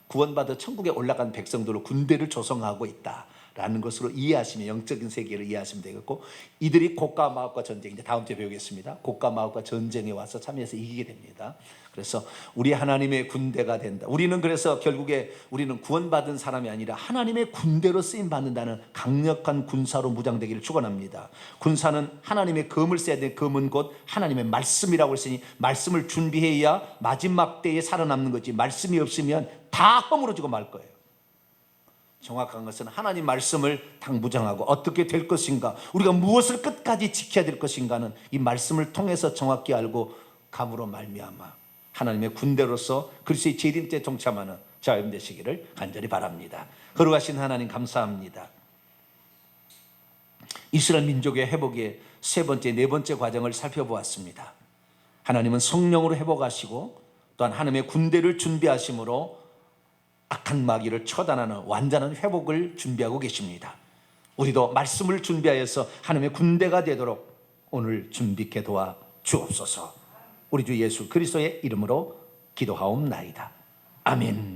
구원받아 천국에 올라간 백성들로 군대를 조성하고 있다라는 것으로 이해하시면 영적인 세계를 이해하시면 되겠고, 이들이 곡과 마곡과 전쟁, 이제 다음 주에 배우겠습니다. 곡과 마곡과 전쟁에 와서 참여해서 이기게 됩니다. 그래서 우리 하나님의 군대가 된다. 우리는 그래서 결국에 우리는 구원받은 사람이 아니라 하나님의 군대로 쓰임 받는다는 강력한 군사로 무장되기를 축원합니다. 군사는 하나님의 검을 써야 돼. 검은 곧 하나님의 말씀이라고 했으니 말씀을 준비해야 마지막 때에 살아남는 거지. 말씀이 없으면 다 허물어지고 말 거예요. 정확한 것은 하나님 말씀을 당부장하고 어떻게 될 것인가, 우리가 무엇을 끝까지 지켜야 될 것인가는 이 말씀을 통해서 정확히 알고 감으로 말미암아 하나님의 군대로서 그리스도의 재림 때 동참하는 저와 여러분 되시기를 간절히 바랍니다. 거룩하신 하나님 감사합니다. 이스라엘 민족의 회복의 세 번째, 네 번째 과정을 살펴보았습니다. 하나님은 성령으로 회복하시고 또한 하나님의 군대를 준비하심으로 악한 마귀를 처단하는 완전한 회복을 준비하고 계십니다. 우리도 말씀을 준비하여서 하나님의 군대가 되도록 오늘 준비케 도와 주옵소서. 우리 주 예수 그리스도의 이름으로 기도하옵나이다. 아멘.